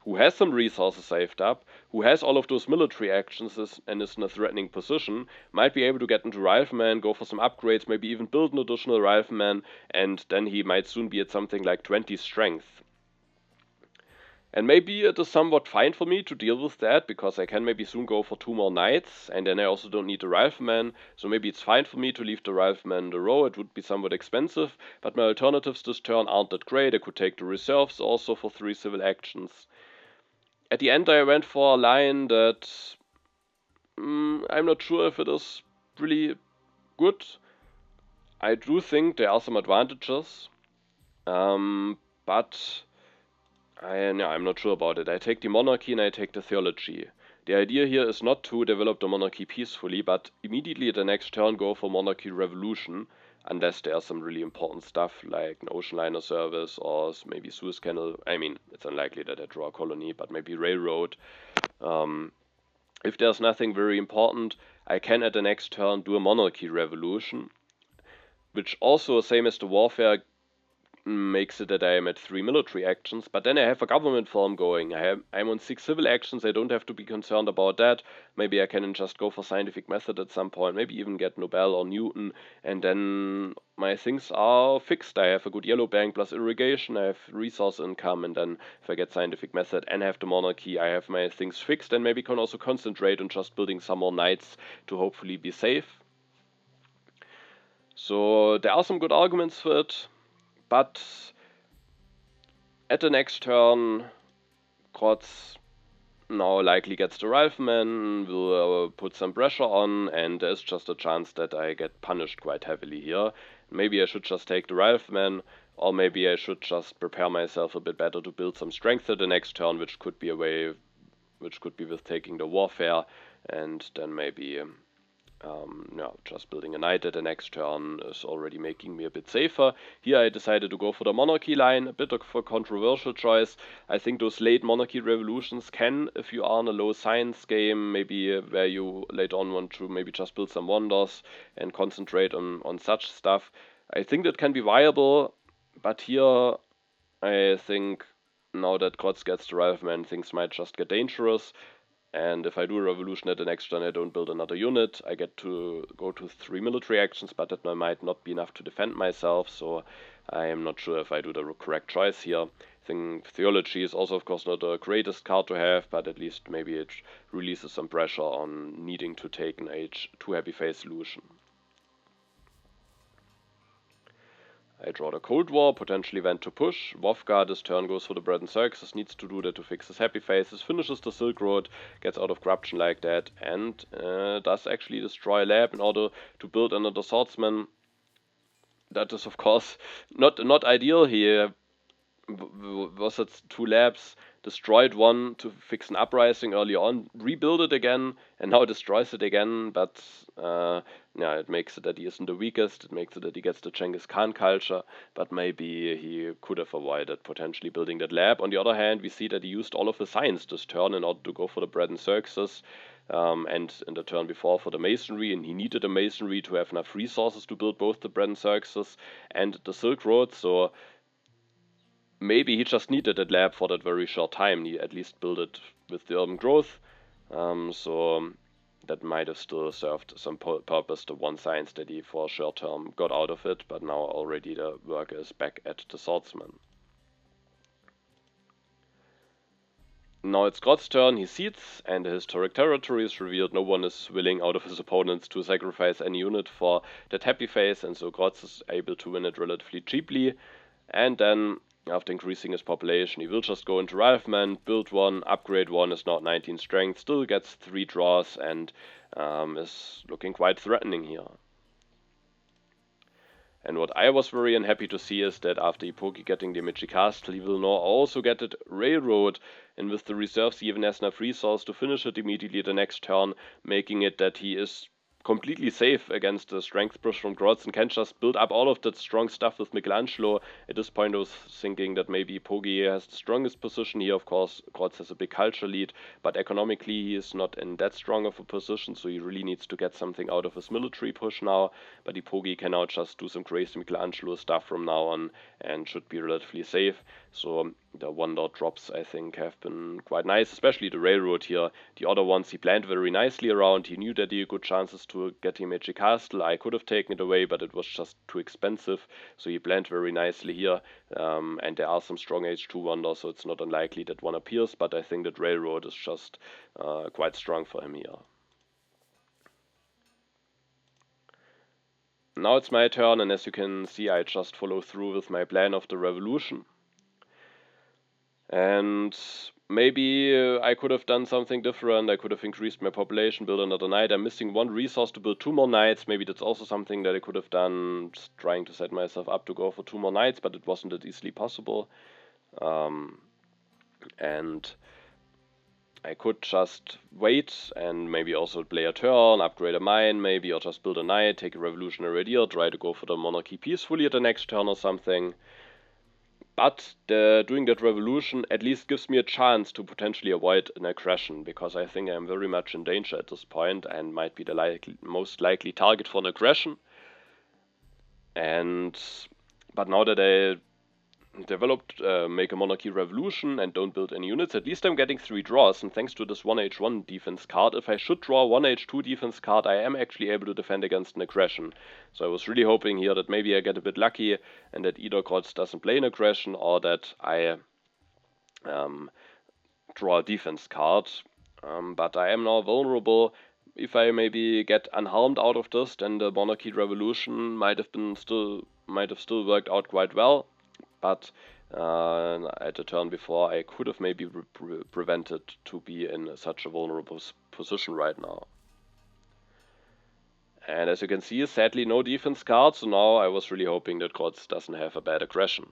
who has some resources saved up, who has all of those military actions and is in a threatening position, might be able to get into Rifleman, go for some upgrades, maybe even build an additional Rifleman, and then he might soon be at something like 20 strength. And maybe it is somewhat fine for me to deal with that, because I can maybe soon go for 2 more knights, and then I also don't need the Rifleman, so maybe it's fine for me to leave the Rifleman in the row. It would be somewhat expensive, but my alternatives this turn aren't that great. I could take the reserves also for 3 civil actions. At the end I went for a line that I'm not sure if it is really good. I do think there are some advantages, but I'm not sure about it. I take the monarchy and I take the theology. The idea here is not to develop the monarchy peacefully, but immediately the next turn go for monarchy revolution, unless there's some really important stuff like an ocean liner service or maybe Suez Canal. I mean, it's unlikely that I draw a colony, but maybe railroad. If there's nothing very important, I can at the next turn do a monarchy revolution, which also, same as the warfare, makes it that I am at 3 military actions, but then I have a government farm going. I'm on 6 civil actions. I don't have to be concerned about that. Maybe I can just go for scientific method at some point, maybe even get Nobel or Newton, and then my things are fixed. I have a good yellow bank plus irrigation, I have resource income, and then if I get scientific method and have the monarchy, I have my things fixed, and maybe can also concentrate on just building some more knights to hopefully be safe. So there are some good arguments for it. But at the next turn, Grozz now likely gets the Rifleman, will put some pressure on, and there's just a chance that I get punished quite heavily here. Maybe I should just take the Rifleman, or maybe I should just prepare myself a bit better to build some strength at the next turn, which could be with taking the warfare, and then maybe just building a knight at the next turn is already making me a bit safer. Here I decided to go for the monarchy line, a bit of a controversial choice. I think those late monarchy revolutions can, if you are in a low science game, maybe where you later on want to maybe just build some wonders and concentrate on such stuff, I think that can be viable, but here I think now that Grozz gets the Rifleman, things might just get dangerous. And if I do a revolution at the next turn, I don't build another unit. I get to go to 3 military actions, but that might not be enough to defend myself, so I am not sure if I do the correct choice here. I think Theology is also, of course, not the greatest card to have, but at least maybe it releases some pressure on needing to take an H2 Happy Face solution. I draw the Cold War, potentially went to push. Vovka this turn goes for the bread and circuses, needs to do that to fix his happy faces, finishes the Silk Road, gets out of corruption like that, and does actually destroy a lab in order to build another swordsman. That is, of course, not ideal here. Was it 2 labs, destroyed one to fix an uprising early on, rebuild it again, and now destroys it again, but it makes it that he isn't the weakest, it makes it that he gets the Genghis Khan culture, but maybe he could have avoided potentially building that lab. On the other hand, we see that he used all of his science this turn in order to go for the bread and circuses, and in the turn before for the masonry, and he needed a masonry to have enough resources to build both the bread and circuses and the Silk Road, so maybe he just needed that lab for that very short time. He at least built it with the urban growth, so that might have still served some purpose, the one science that he for a short term got out of it, but now already the worker is back at the swordsman. Now it's Grozz's turn, he seeds, and the historic territory is revealed. No one is willing out of his opponents to sacrifice any unit for that happy face, and so Grozz is able to win it relatively cheaply, and then after increasing his population, he will just go into Rifleman, build one, upgrade one, is now at 19 strength, still gets 3 draws, and is looking quite threatening here. And what I was very unhappy to see is that after Eepogi getting the Michi Castle, he will now also get it Railroad, and with the reserves he even has enough resource to finish it immediately the next turn, making it that he is completely safe against the strength push from Grozz and can just build up all of that strong stuff with Michelangelo. At this point I was thinking that maybe Eepogi has the strongest position here. Of course, Grozz has a big culture lead, but economically he is not in that strong of a position, so he really needs to get something out of his military push now. But Eepogi can now just do some crazy Michelangelo stuff from now on and should be relatively safe. So The one-dot drops, I think, have been quite nice, especially the railroad here. The other ones he planned very nicely around. He knew that he had good chances to get him Magic Castle. I could have taken it away, but it was just too expensive, so he planned very nicely here. And there are some strong H2 wonders, so it's not unlikely that one appears, but I think that railroad is just quite strong for him here. Now it's my turn, and as you can see, I just follow through with my plan of the revolution. And maybe I could have done something different. I could have increased my population, built another knight. I'm missing one resource to build 2 more knights. Maybe that's also something that I could have done, just trying to set myself up to go for 2 more knights, but it wasn't that easily possible. And I could just wait and maybe also play a turn, upgrade a mine maybe, or just build a knight, take a revolutionary idea, try to go for the monarchy peacefully at the next turn or something. But doing that revolution at least gives me a chance to potentially avoid an aggression, because I think I'm very much in danger at this point and might be the most likely target for an aggression. But now that I developed make a monarchy revolution and don't build any units, at least I'm getting 3 draws, and thanks to this 1H1 defense card, if I should draw 1H2 defense card, I am actually able to defend against an aggression. So I was really hoping here that maybe I get a bit lucky and that either Grozz doesn't play an aggression or that I draw a defense card. But I am now vulnerable. If I maybe get unharmed out of this, then the monarchy revolution might have still worked out quite well. But at the turn before, I could have maybe prevented to be in such a vulnerable position right now. And as you can see, sadly no defense card, so now I was really hoping that Grozz doesn't have a bad aggression.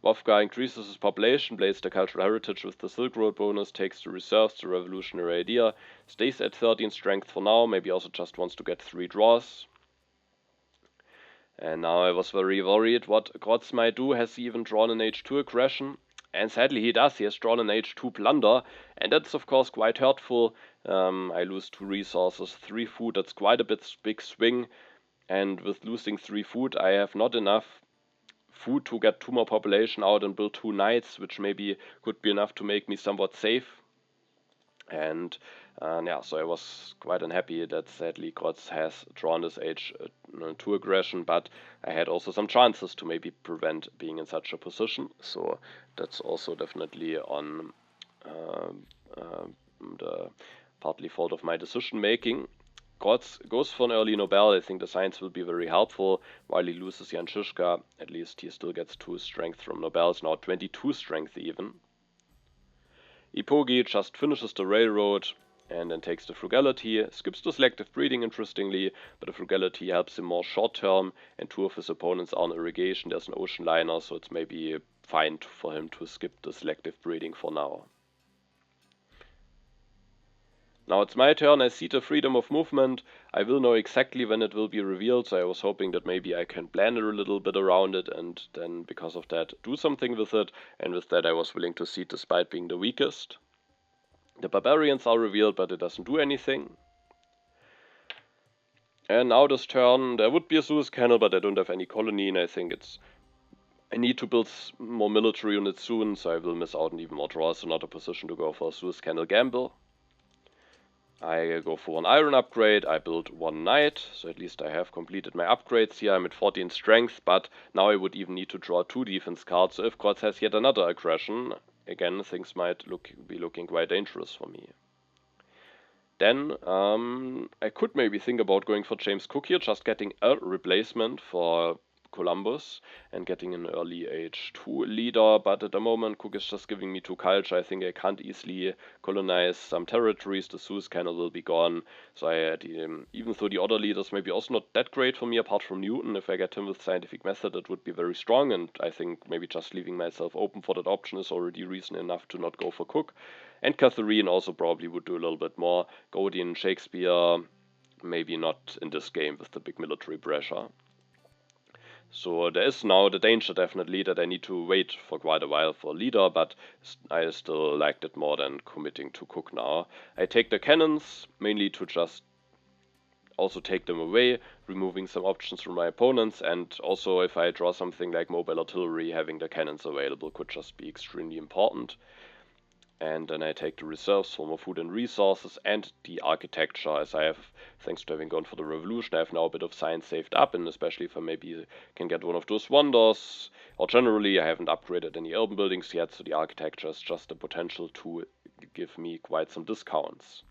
Vovka increases his population, plays the cultural heritage with the Silk Road bonus, takes the reserves, the revolutionary idea, stays at 13 strength for now, maybe also just wants to get 3 draws. And now I was very worried what Grozz might do. Has he even drawn an H2 aggression? And sadly he does. He has drawn an H2 plunder, and that's of course quite hurtful. I lose 2 resources, 3 food, that's quite a big swing. And with losing 3 food, I have not enough food to get 2 more population out and build 2 knights, which maybe could be enough to make me somewhat safe. And yeah, so I was quite unhappy that sadly Grozz has drawn this H2 aggression, but I had also some chances to maybe prevent being in such a position. So that's also definitely on the partly fault of my decision making. Grozz goes for an early Nobel. I think the science will be very helpful. While he loses Jan Žižka, at least he still gets 2 strength from Nobels, now 22 strength even. Eepogi just finishes the railroad and then takes the frugality, skips the selective breeding interestingly, but the frugality helps him more short term, and 2 of his opponents are on irrigation. There's an ocean liner, so it's maybe fine for him to skip the selective breeding for now. Now it's my turn. I see the freedom of movement. I will know exactly when it will be revealed, so I was hoping that maybe I can plan a little bit around it and then because of that do something with it, and with that I was willing to cede despite being the weakest. The barbarians are revealed, but it doesn't do anything. And now this turn there would be a Suez Canal, but I don't have any colony, and I think I need to build more military units soon, so I will miss out on even more draws, so not a position to go for a Suez Canal gamble. I go for 1 iron upgrade, I build 1 knight, so at least I have completed my upgrades here. I'm at 14 strength, but now I would even need to draw 2 defense cards, so if Grozz has yet another aggression, again things might be looking quite dangerous for me. Then I could maybe think about going for James Cook here, just getting a replacement for Columbus and getting an early H2 leader, but at the moment Cook is just giving me 2 culture. I think I can't easily colonize some territories. The Suez Canal will be gone, so even though the other leaders maybe also not that great for me apart from Newton, if I get him with scientific method it would be very strong, and I think maybe just leaving myself open for that option is already reason enough to not go for Cook. And Catherine also probably would do a little bit more. Godin, Shakespeare, maybe not in this game with the big military pressure. So there is now the danger definitely that I need to wait for quite a while for a leader, but I still liked it more than committing to Cook now. I take the cannons, mainly to just also take them away, removing some options from my opponents, and also if I draw something like mobile artillery, having the cannons available could just be extremely important. And then I take the reserves for more food and resources and the architecture, as I have, thanks to having gone for the revolution, I have now a bit of science saved up, and especially if I maybe can get one of those wonders, or generally I haven't upgraded any urban buildings yet, so the architecture is just a potential to give me quite some discounts.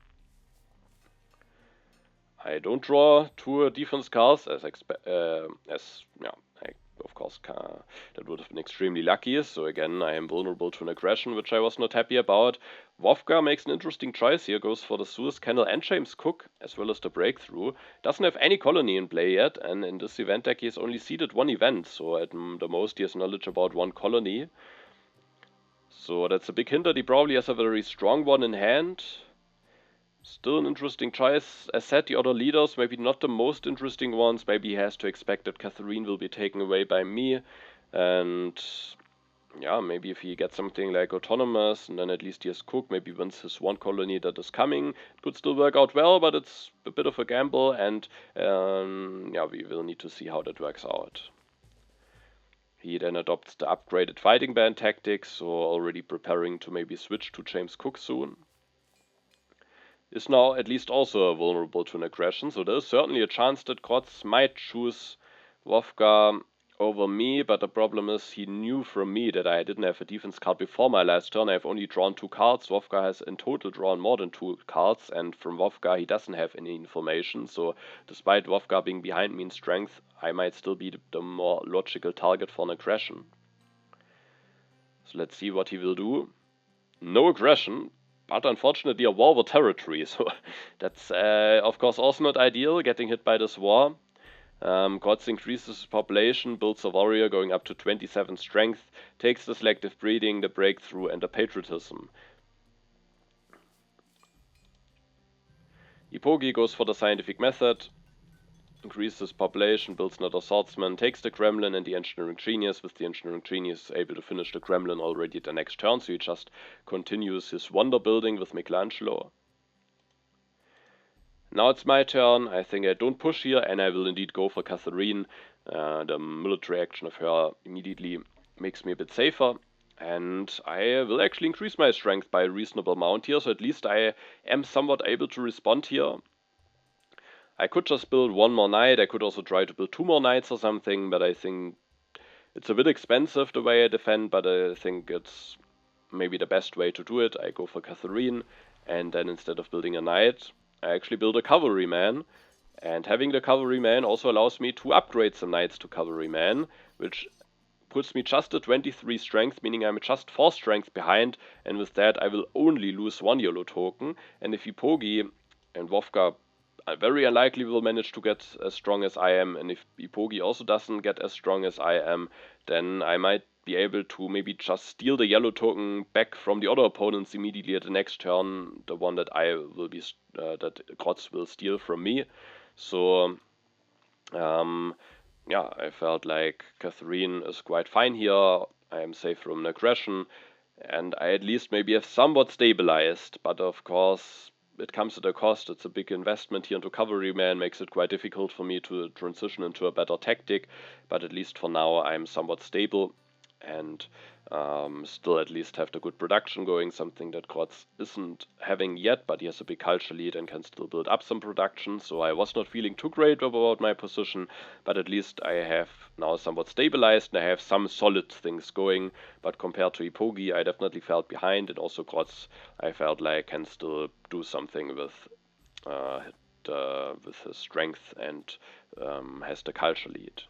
I don't draw 2 defense cards as yeah, I of course that would have been extremely lucky. So again, I am vulnerable to an aggression, which I was not happy about. Vovka makes an interesting choice here, goes for the Suez Canal and James Cook, as well as the breakthrough. Doesn't have any colony in play yet, and in this event deck he has only seeded 1 event, so at the most he has knowledge about 1 colony. So that's a big hint that he probably has a very strong one in hand. Still an interesting choice. As said, the other leaders, maybe not the most interesting ones. Maybe he has to expect that Catherine will be taken away by me. And yeah, maybe if he gets something like autonomous, and then at least he has Cook, maybe wins his 1 colony that is coming. It could still work out well, but it's a bit of a gamble. And yeah, we will need to see how that works out. He then adopts the upgraded fighting band tactics, so already preparing to maybe switch to James Cook soon. Is now at least also vulnerable to an aggression, so there is certainly a chance that Grozz might choose Vovka over me, but the problem is he knew from me that I didn't have a defense card before my last turn. I've only drawn 2 cards. Vovka has in total drawn more than 2 cards, and from Vovka he doesn't have any information, so despite Vovka being behind me in strength, I might still be the more logical target for an aggression. So let's see what he will do. No aggression, but unfortunately a war over territory, so that's of course also not ideal, getting hit by this war. Grozz increases his population, builds a warrior going up to 27 strength, takes the selective breeding, the breakthrough, and the patriotism. Eepogi goes for the scientific method, increases population, builds another swordsman, takes the Kremlin and the engineering genius. With the engineering genius, able to finish the Kremlin already the next turn, so he just continues his wonder building with Michelangelo. Now it's my turn. I think I don't push here, and I will indeed go for Catherine. The military action of her immediately makes me a bit safer, and I will actually increase my strength by a reasonable amount here, so at least I am somewhat able to respond here. I could just build 1 more knight. I could also try to build 2 more knights or something, but I think it's a bit expensive the way I defend, but I think it's maybe the best way to do it. I go for Catherine, and then instead of building a knight, I actually build a cavalryman. And having the cavalryman also allows me to upgrade some knights to cavalryman, which puts me just at 23 strength, meaning I'm just 4 strength behind, and with that I will only lose 1 yellow token. And if Eepogi and Vovka very unlikely will manage to get as strong as I am, and if Eepogi also doesn't get as strong as I am, then I might be able to maybe just steal the yellow token back from the other opponents immediately at the next turn, the one that I will be that Grozz will steal from me. So yeah, I felt like Catherine is quite fine here. I am safe from an aggression, and I at least maybe have somewhat stabilized, but of course it comes at a cost. It's a big investment here into cavalryman, makes it quite difficult for me to transition into a better tactic, but at least for now I'm somewhat stable, and still at least have the good production going, something that Grozz isn't having yet, but he has a big culture lead and can still build up some production, so I was not feeling too great about my position, but at least I have now somewhat stabilized and I have some solid things going, but compared to Eepogi I definitely felt behind, and also Grozz I felt like can still do something with his strength and has the culture lead.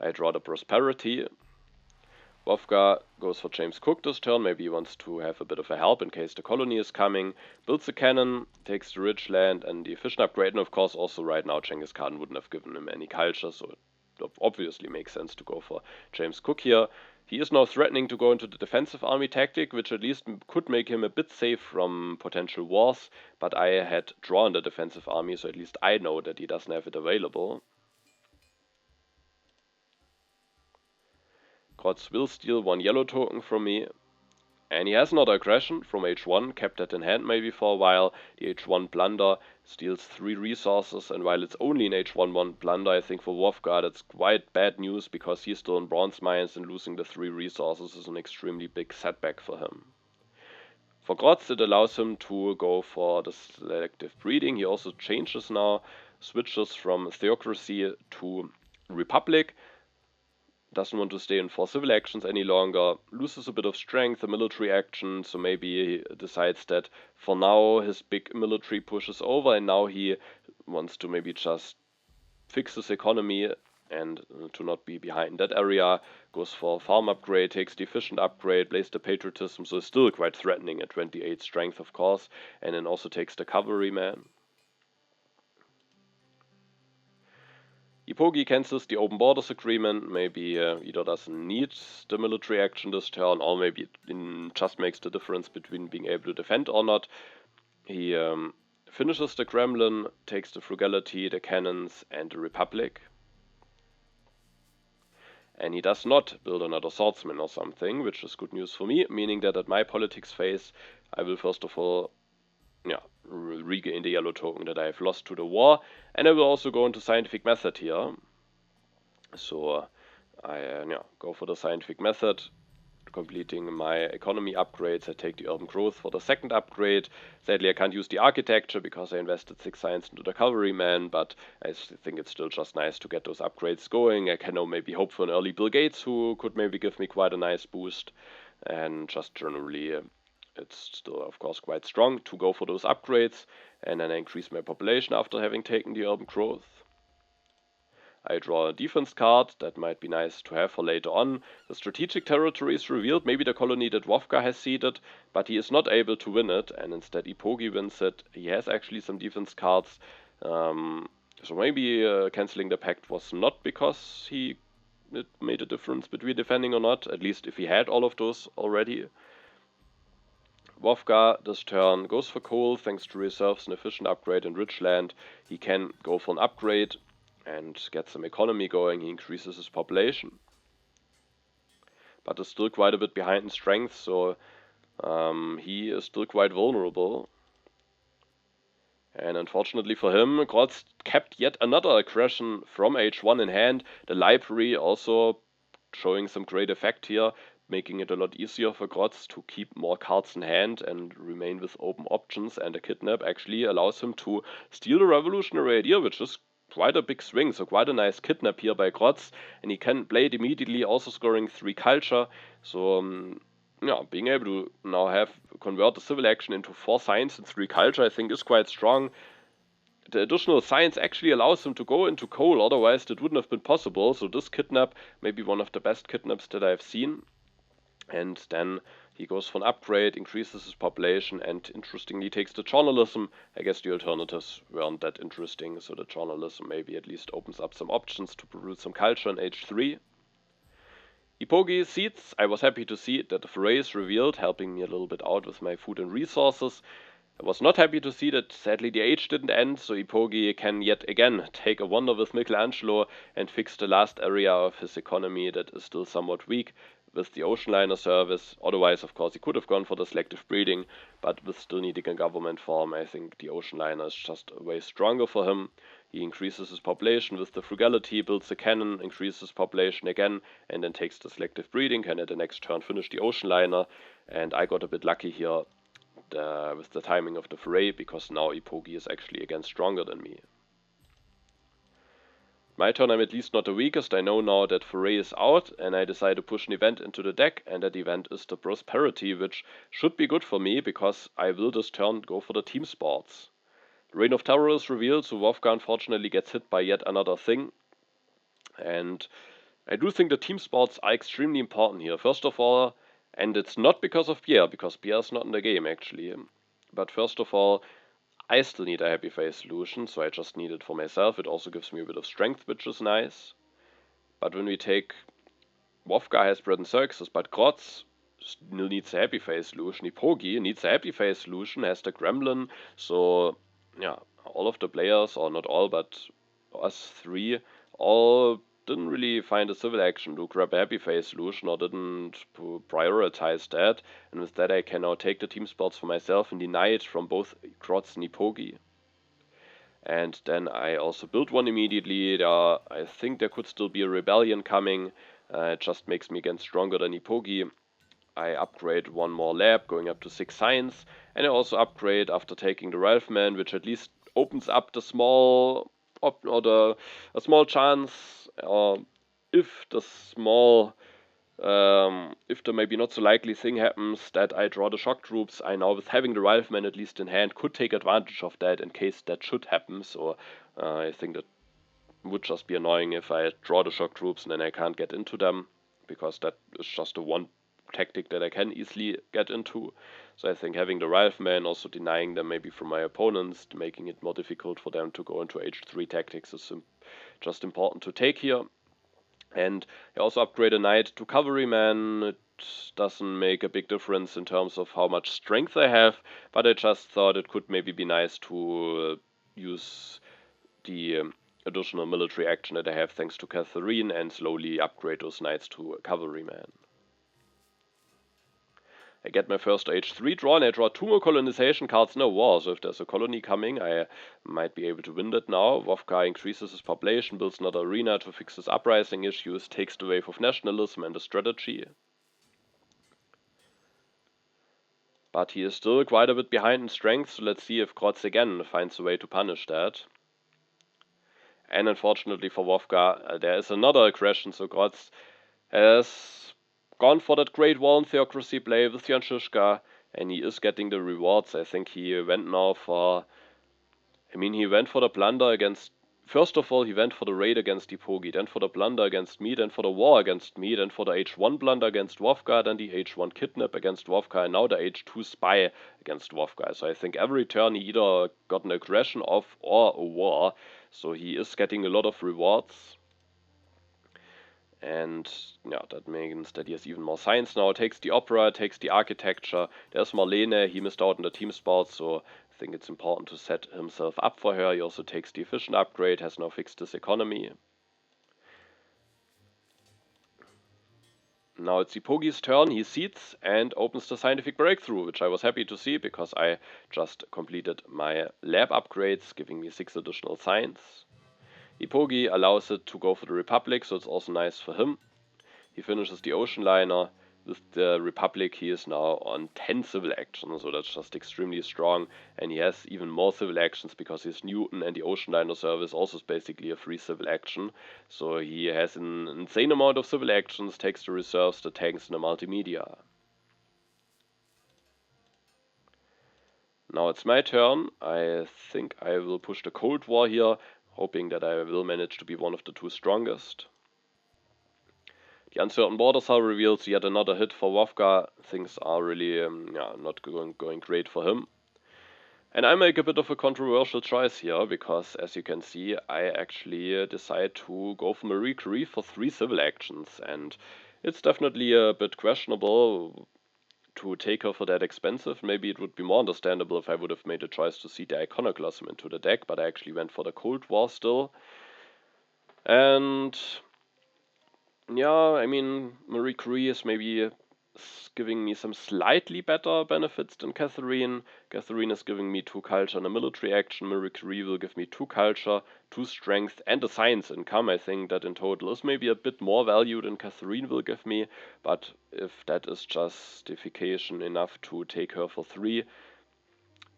I draw the prosperity. Vovka goes for James Cook this turn. Maybe he wants to have a bit of a help in case the colony is coming. Builds a cannon, takes the rich land and the efficient upgrade. And of course also right now Genghis Khan wouldn't have given him any culture, so it obviously makes sense to go for James Cook here. He is now threatening to go into the defensive army tactic, which at least could make him a bit safe from potential wars. But I had drawn the defensive army, so at least I know that he doesn't have it available. Grozz will steal 1 yellow token from me, And he has another aggression from h1, kept that in hand maybe for a while. The h1 blunder steals 3 resources, and while it's only an h1 blunder, I think for Vovka that's quite bad news, because he's still in bronze mines, and losing the 3 resources is an extremely big setback for him. For Grozz, it allows him to go for the selective breeding. He also changes now, switches from Theocracy to Republic, doesn't want to stay in for civil actions any longer, loses a bit of strength, a military action, so maybe he decides that for now his big military push is over, and now he wants to maybe just fix his economy and to not be behind that area. Goes for farm upgrade, takes the efficient upgrade, plays the patriotism, so it's still quite threatening at 28 strength, of course, and then also takes the cavalryman. Eepogi cancels the open borders agreement, maybe either doesn't need the military action this turn, or maybe it just makes the difference between being able to defend or not. He finishes the Gremlin, takes the frugality, the cannons, and the Republic. And he does not build another swordsman or something, which is good news for me, meaning that at my politics phase, I will first of all regain the yellow token that I have lost to the war, and I will also go into scientific method here. So I go for the scientific method, completing my economy upgrades. I take the urban growth for the second upgrade. Sadly, I can't use the architecture because I invested 6 science into the cavalryman, but I think it's still just nice to get those upgrades going. I can now maybe hope for an early Bill Gates, who could maybe give me quite a nice boost, and just generally it's still, of course, quite strong to go for those upgrades, and then I increase my population after having taken the urban growth. I draw a defense card, that might be nice to have for later on. The strategic territory is revealed, maybe the colony that Vovka has ceded, but he is not able to win it, and instead Eepogi wins it. He has actually some defense cards, so maybe cancelling the pact was not because it made a difference between defending or not, at least if he had all of those already. Vovka this turn goes for coal, thanks to reserves, an efficient upgrade in rich land. He can go for an upgrade and get some economy going. He increases his population, but is still quite a bit behind in strength, so he is still quite vulnerable. And unfortunately for him, Grozz kept yet another aggression from h1 in hand. The library also showing some great effect here, making it a lot easier for Grozz to keep more cards in hand and remain with open options, and a kidnap actually allows him to steal the revolutionary idea, which is quite a big swing, so quite a nice kidnap here by Grozz, and he can play it immediately, also scoring 3 culture, so being able to now convert the civil action into 4 science and 3 culture, I think is quite strong. The additional science actually allows him to go into coal, otherwise that wouldn't have been possible, so this kidnap may be one of the best kidnaps that I've seen. And then he goes for an upgrade, increases his population, and interestingly takes the journalism. I guess the alternatives weren't that interesting, so the journalism maybe at least opens up some options to produce some culture in h3. Eepogi seeds. I was happy to see that the foray is revealed, helping me a little bit out with my food and resources. I was not happy to see that sadly the age didn't end, so Eepogi can yet again take a wonder with Michelangelo and fix the last area of his economy that is still somewhat weak with the ocean liner service. Otherwise, of course, he could have gone for the selective breeding, but with still needing a government form, I think the ocean liner is just way stronger for him. He increases his population with the frugality, builds a cannon, increases his population again, and then takes the selective breeding, can at the next turn finish the ocean liner, and I got a bit lucky here with the timing of the foray, because now Eepogi is actually again stronger than me. My turn, I'm at least not the weakest. I know now that foray is out, and I decide to push an event into the deck, and that event is the prosperity, which should be good for me, because I will this turn go for the team sports. Reign of Terror is revealed, so Vovka unfortunately gets hit by yet another thing, and I do think the team sports are extremely important here. First of all, and it's not because of Pierre, because Pierre is not in the game actually, but first of all, I still need a happy face solution, so I just need it for myself. It also gives me a bit of strength, which is nice. But when we take Vovka has bread and circuses, but Grozz still needs a happy face solution. Eepogi needs a happy face solution, has the Gremlin, so all of the players, or not all, but us 3, all didn't really find a civil action to grab a happy face solution, or didn't prioritize that, and with that I can now take the team spots for myself and deny it from both Grozz and Eepogi. And then I also built one immediately. I think there could still be a rebellion coming. It just makes me again stronger than Eepogi. I upgrade one more lab, going up to 6 science, and I also upgrade after taking the Ralphman, which at least opens up the small a small chance, if the small if the maybe not so likely thing happens that I draw the shock troops, I now, with having the Ralphman at least in hand, could take advantage of that in case that should happen. So I think that would just be annoying if I draw the shock troops and then I can't get into them, because that is just a one tactic that I can easily get into. So I think having the Ralphman, also denying them maybe from my opponents, making it more difficult for them to go into H3 tactics, is just important to take here. And I also upgrade a knight to cavalryman. It doesn't make a big difference in terms of how much strength I have, but I just thought it could maybe be nice to use the additional military action that I have thanks to Catherine and slowly upgrade those knights to cavalryman. I get my first H3 draw, and I draw 2 more colonization cards in a war, so if there's a colony coming, I might be able to win that now. Vovka increases his population, builds another arena to fix his uprising issues, takes the wave of nationalism and the strategy. But he is still quite a bit behind in strength, so let's see if Grozz again finds a way to punish that. And unfortunately for Vovka, there is another aggression, so Grozz has gone for that Great Wall and Theocracy play with Jan Žižka, and he is getting the rewards. I think he went now for... he went for the plunder against... First of all, he went for the raid against Eepogi, then for the plunder against me, then for the war against me, then for the H1 plunder against Vovka, then the H1 kidnap against Vovka, and now the H2 spy against Vovka. So I think every turn he either got an aggression off or a war, so he is getting a lot of rewards. And yeah, that means that he has even more science now. Takes the opera, takes the architecture. There's Marlene, he missed out on the team spots, so I think it's important to set himself up for her. He also takes the efficient upgrade, has now fixed his economy. Now it's Eepogi's turn. He seeds and opens the scientific breakthrough, which I was happy to see because I just completed my lab upgrades, giving me 6 additional science. Eepogi allows it to go for the Republic, so it's also nice for him. He finishes the Ocean Liner. With the Republic, he is now on 10 civil actions, so that's just extremely strong. And he has even more civil actions because his Newton and the Ocean Liner service also is basically a free civil action. So he has an insane amount of civil actions, takes the reserves, the tanks, and the multimedia. Now it's my turn. I think I will push the Cold War here, hoping that I will manage to be one of the 2 strongest. The Uncertain Borders are revealed, yet another hit for Vovka. Things are really not going great for him. And I make a bit of a controversial choice here, because as you can see, I actually decide to go for Marie Curie for 3 civil actions, and it's definitely a bit questionable to take her for that expensive. Maybe it would be more understandable if I would have made a choice to seed the Iconoclasm into the deck, but I actually went for the Cold War still. And yeah, Marie Curie is maybe giving me some slightly better benefits than Catherine. Catherine is giving me 2 culture and a military action. Marie Curie will give me 2 culture, 2 strength, and a science income. I think that in total is maybe a bit more value than Catherine will give me, but if that is justification enough to take her for 3,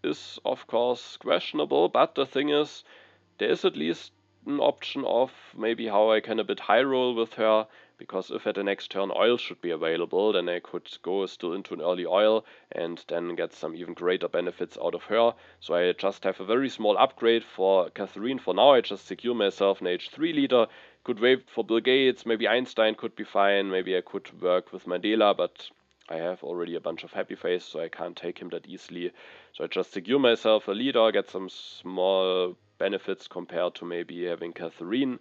is of course questionable. But the thing is, there is at least an option of maybe how I can a bit high roll with her, because if at the next turn oil should be available, then I could go still into an early oil and then get some even greater benefits out of her. So I just have a very small upgrade for Catherine for now. I just secure myself an H3 leader. Could wait for Bill Gates, maybe Einstein could be fine, maybe I could work with Mandela, but I have already a bunch of happy face, so I can't take him that easily. So I just secure myself a leader, get some small benefits compared to maybe having Catherine,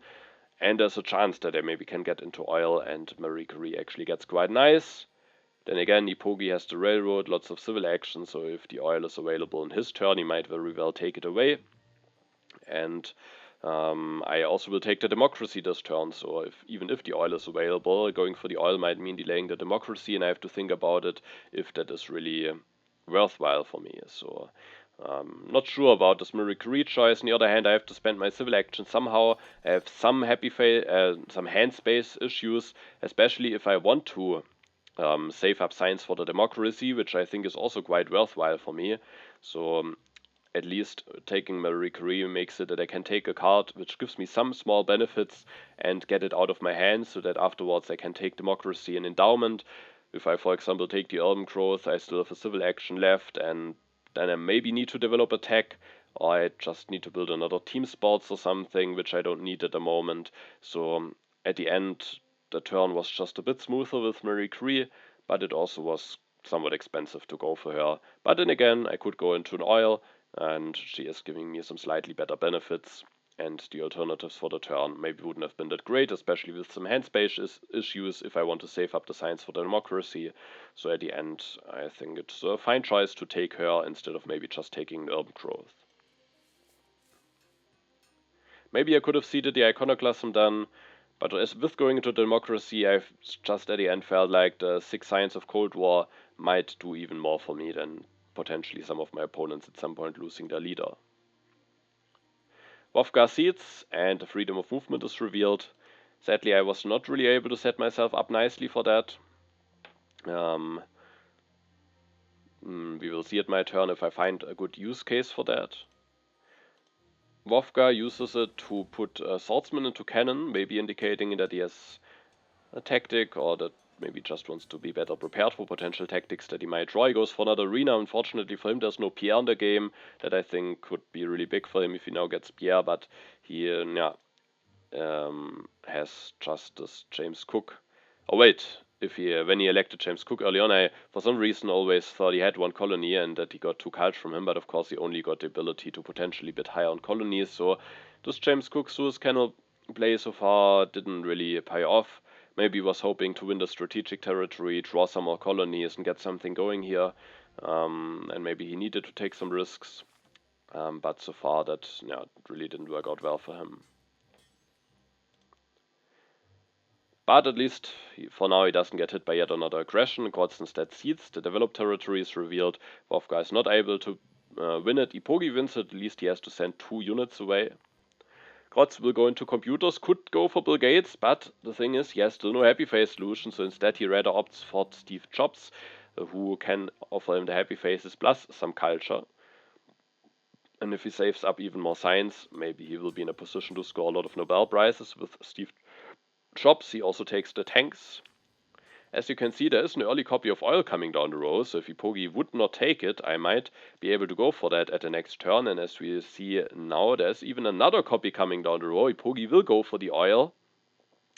and there's a chance that I maybe can get into oil and Marie Curie actually gets quite nice. Then again, Eepogi has the railroad, lots of civil action, so if the oil is available in his turn, he might very well take it away. And I also will take the democracy this turn, so even if the oil is available, going for the oil might mean delaying the democracy, and I have to think about it if that is really worthwhile for me. So not sure about this Miracle choice. On the other hand, I have to spend my civil action somehow. I have some some hand space issues, especially if I want to save up science for the democracy, which I think is also quite worthwhile for me. So at least taking Marie Curie makes it that I can take a card which gives me some small benefits and get it out of my hands so that afterwards I can take democracy and endowment. If I, for example, take the Elven Growth, I still have a civil action left, and then I maybe need to develop a tech, or I just need to build another team sports or something, which I don't need at the moment. So at the end, the turn was just a bit smoother with Marie Curie, but it also was somewhat expensive to go for her. But then again, I could go into an oil, and she is giving me some slightly better benefits, and the alternatives for the turn maybe wouldn't have been that great, especially with some hand space issues if I want to save up the science for the democracy. So at the end, I think it's a fine choice to take her instead of maybe just taking the urban growth. Maybe I could have seeded the iconoclasm then, but as with going into democracy, I've just at the end felt like the 6 Science of Cold War might do even more for me than potentially some of my opponents at some point losing their leader. Vovka seeds, and the freedom of movement is revealed. Sadly, I was not really able to set myself up nicely for that. We will see at my turn if I find a good use case for that. Vovka uses it to put a swordsman into cannon, maybe indicating that he has a tactic, or that maybe just wants to be better prepared for potential tactics that he might draw. He goes for another arena. Unfortunately for him, there's no Pierre in the game. That I think could be really big for him if he now gets Pierre, but he has just this James Cook. Oh wait, when he elected James Cook early on, I for some reason always thought he had 1 colony and that he got 2 cults from him, but of course he only got the ability to potentially bid higher on colonies. So this James Cook Suez Canal play so far didn't really pay off. Maybe he was hoping to win the strategic territory, draw some more colonies and get something going here. And maybe he needed to take some risks. But so far that really didn't work out well for him. But at least for now he doesn't get hit by yet another aggression. Grozz instead seeds. The developed territory is revealed. Vovka is not able to win it. Eepogi wins it. At least he has to send 2 units away. Grozz will go into computers, could go for Bill Gates, but the thing is, he has still no happy face solution, so instead he rather opts for Steve Jobs, who can offer him the happy faces plus some culture. And if he saves up even more science, maybe he will be in a position to score a lot of Nobel Prizes with Steve Jobs. He also takes the tanks. As you can see, there is an early copy of oil coming down the road, so if Eepogi would not take it, I might be able to go for that at the next turn. And as we see now, there's even another copy coming down the road. Eepogi will go for the oil.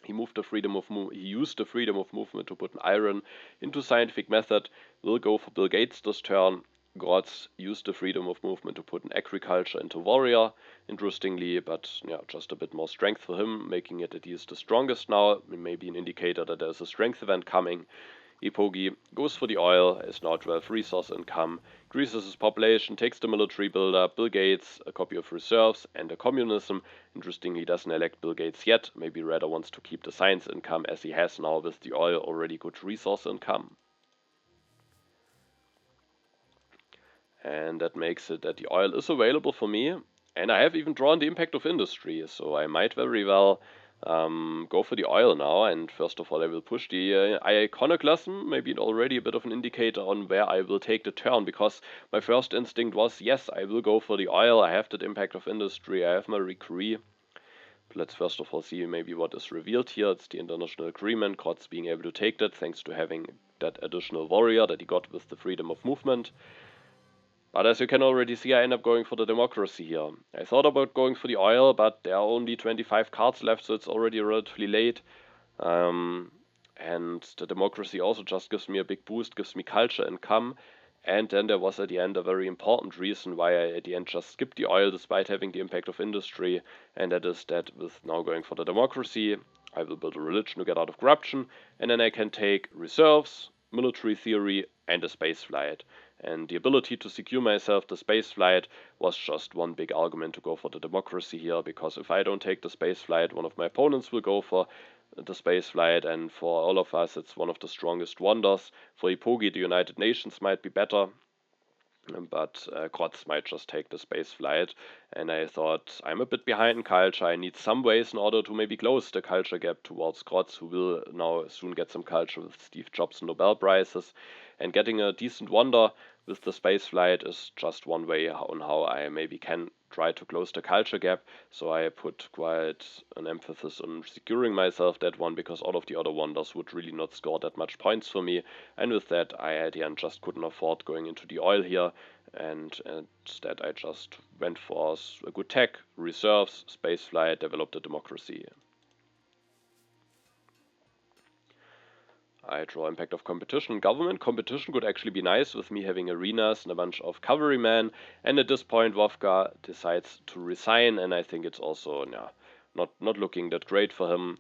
He used the freedom of movement to put an iron into scientific method. Will go for Bill Gates this turn. Grozz used the freedom of movement to put an agriculture into warrior, interestingly, but just a bit more strength for him, making it that he is the strongest now, maybe an indicator that there's a strength event coming. Eepogi goes for the oil, is now 12 resource income, increases his population, takes the military builder, Bill Gates, a copy of reserves, and a communism. Interestingly, he doesn't elect Bill Gates yet, maybe rather wants to keep the science income as he has now with the oil already good resource income. And that makes it that the oil is available for me, and I have even drawn the impact of industry, so I might very well go for the oil now. And first of all, I will push the iconoclasm, maybe already a bit of an indicator on where I will take the turn, because my first instinct was, yes, I will go for the oil. I have that impact of industry, I have my Recree. Let's first of all see maybe what is revealed here. It's the international agreement, Grozz being able to take that thanks to having that additional warrior that he got with the freedom of movement. But as you can already see, I end up going for the democracy here. I thought about going for the oil, but there are only 25 cards left, so it's already relatively late. And the democracy also just gives me a big boost, gives me culture income. And then there was at the end a very important reason why I at the end just skipped the oil despite having the impact of industry. And that is that with now going for the democracy, I will build a religion to get out of corruption. And then I can take reserves, military theory, and a space flight. And the ability to secure myself the space flight was just one big argument to go for the democracy here, because if I don't take the space flight, one of my opponents will go for the space flight, and for all of us it's one of the strongest wonders. For Eepogi, the United Nations might be better, but Grozz might just take the space flight, and I thought, I'm a bit behind in culture, I need some ways in order to maybe close the culture gap towards Grozz, who will now soon get some culture with Steve Jobs and Nobel Prizes, and getting a decent wonder with the space flight is just one way on how I maybe can try to close the culture gap. So I put quite an emphasis on securing myself that one, because all of the other wonders would really not score that much points for me, and with that I at the end just couldn't afford going into the oil here, and instead I just went for a good tech, reserves, spaceflight, developed a democracy. I draw impact of competition. Government competition could actually be nice with me having arenas and a bunch of cavalrymen, and at this point Vovka decides to resign, and I think it's also not looking that great for him.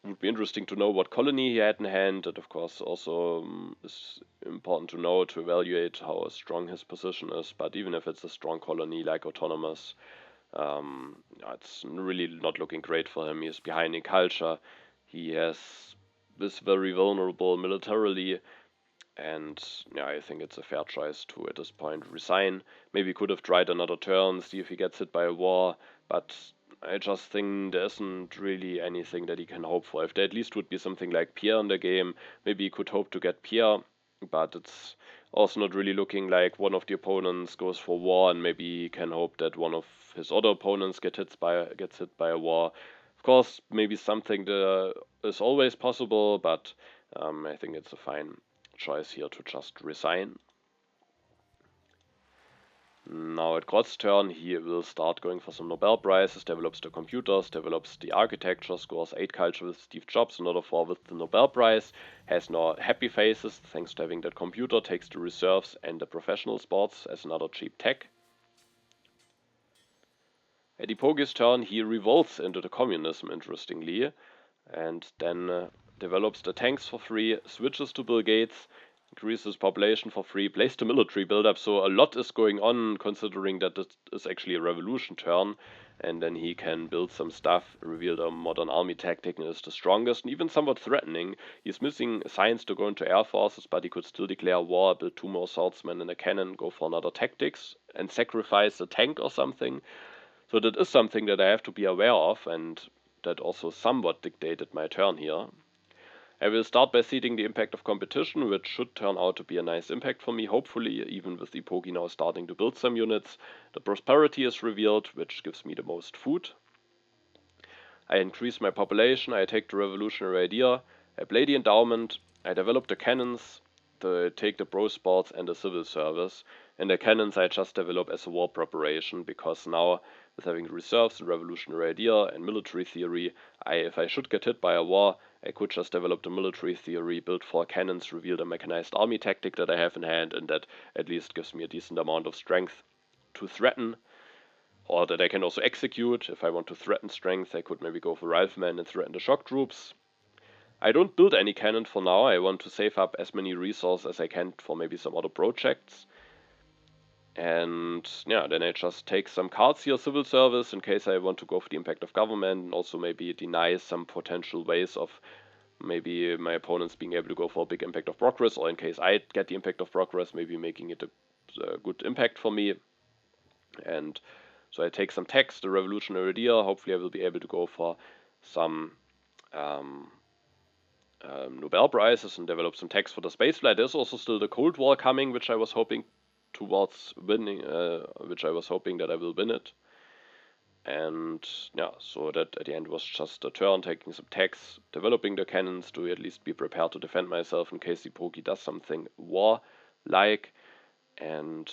It would be interesting to know what colony he had in hand. That of course also is important to know to evaluate how strong his position is, but even if it's a strong colony like autonomous, it's really not looking great for him. He is behind in culture, he is very vulnerable militarily, and I think it's a fair choice to, at this point, resign. Maybe could have tried another turn, see if he gets hit by a war, but I just think there isn't really anything that he can hope for. If there at least would be something like Pierre in the game, maybe he could hope to get Pierre, but it's also not really looking like one of the opponents goes for war, and maybe he can hope that one of his other opponents gets hit by a war. Of course, maybe something that is always possible, but I think it's a fine choice here to just resign. Now at Grozz's turn, he will start going for some Nobel Prizes, develops the computers, develops the architecture, scores 8 culture with Steve Jobs, another 4 with the Nobel Prize, has now happy faces thanks to having that computer, takes the reserves and the professional sports as another cheap tech. At Eepogi's turn, he revolts into the communism, interestingly, and then develops the tanks for free, switches to Bill Gates, increases population for free, plays the military buildup. So a lot is going on, considering that this is actually a revolution turn, and then he can build some stuff, reveal the modern army tactic, and is the strongest and even somewhat threatening. He's missing science to go into air forces, but he could still declare war, build 2 more swordsmen and a cannon, go for another tactics, and sacrifice a tank or something. So that is something that I have to be aware of, and that also somewhat dictated my turn here. I will start by seeding the impact of competition, which should turn out to be a nice impact for me, hopefully, even with Eepogi now starting to build some units. The prosperity is revealed, which gives me the most food. I increase my population, I take the revolutionary idea, I play the endowment, I develop the cannons, take the pro sports and the civil service. And the cannons I just develop as a war preparation, because now with having reserves and revolutionary idea and military theory, if I should get hit by a war, I could just develop the military theory, build 4 cannons, reveal the mechanized army tactic that I have in hand, and that at least gives me a decent amount of strength to threaten, or that I can also execute. If I want to threaten strength, I could maybe go for riflemen and threaten the shock troops. I don't build any cannon for now. I want to save up as many resources as I can for maybe some other projects. And then I just take some cards here, civil service, in case I want to go for the impact of government, and also maybe deny some potential ways of maybe my opponents being able to go for a big impact of progress, or in case I get the impact of progress, maybe making it a good impact for me. And so I take some text, the revolutionary idea. Hopefully I will be able to go for some Nobel Prizes and develop some text for the spaceflight. There's also still the Cold War coming, which I was hoping towards winning, which I was hoping that I will win it. And so that at the end was just a turn, taking some techs, developing the cannons to at least be prepared to defend myself in case Eepogi does something war-like. And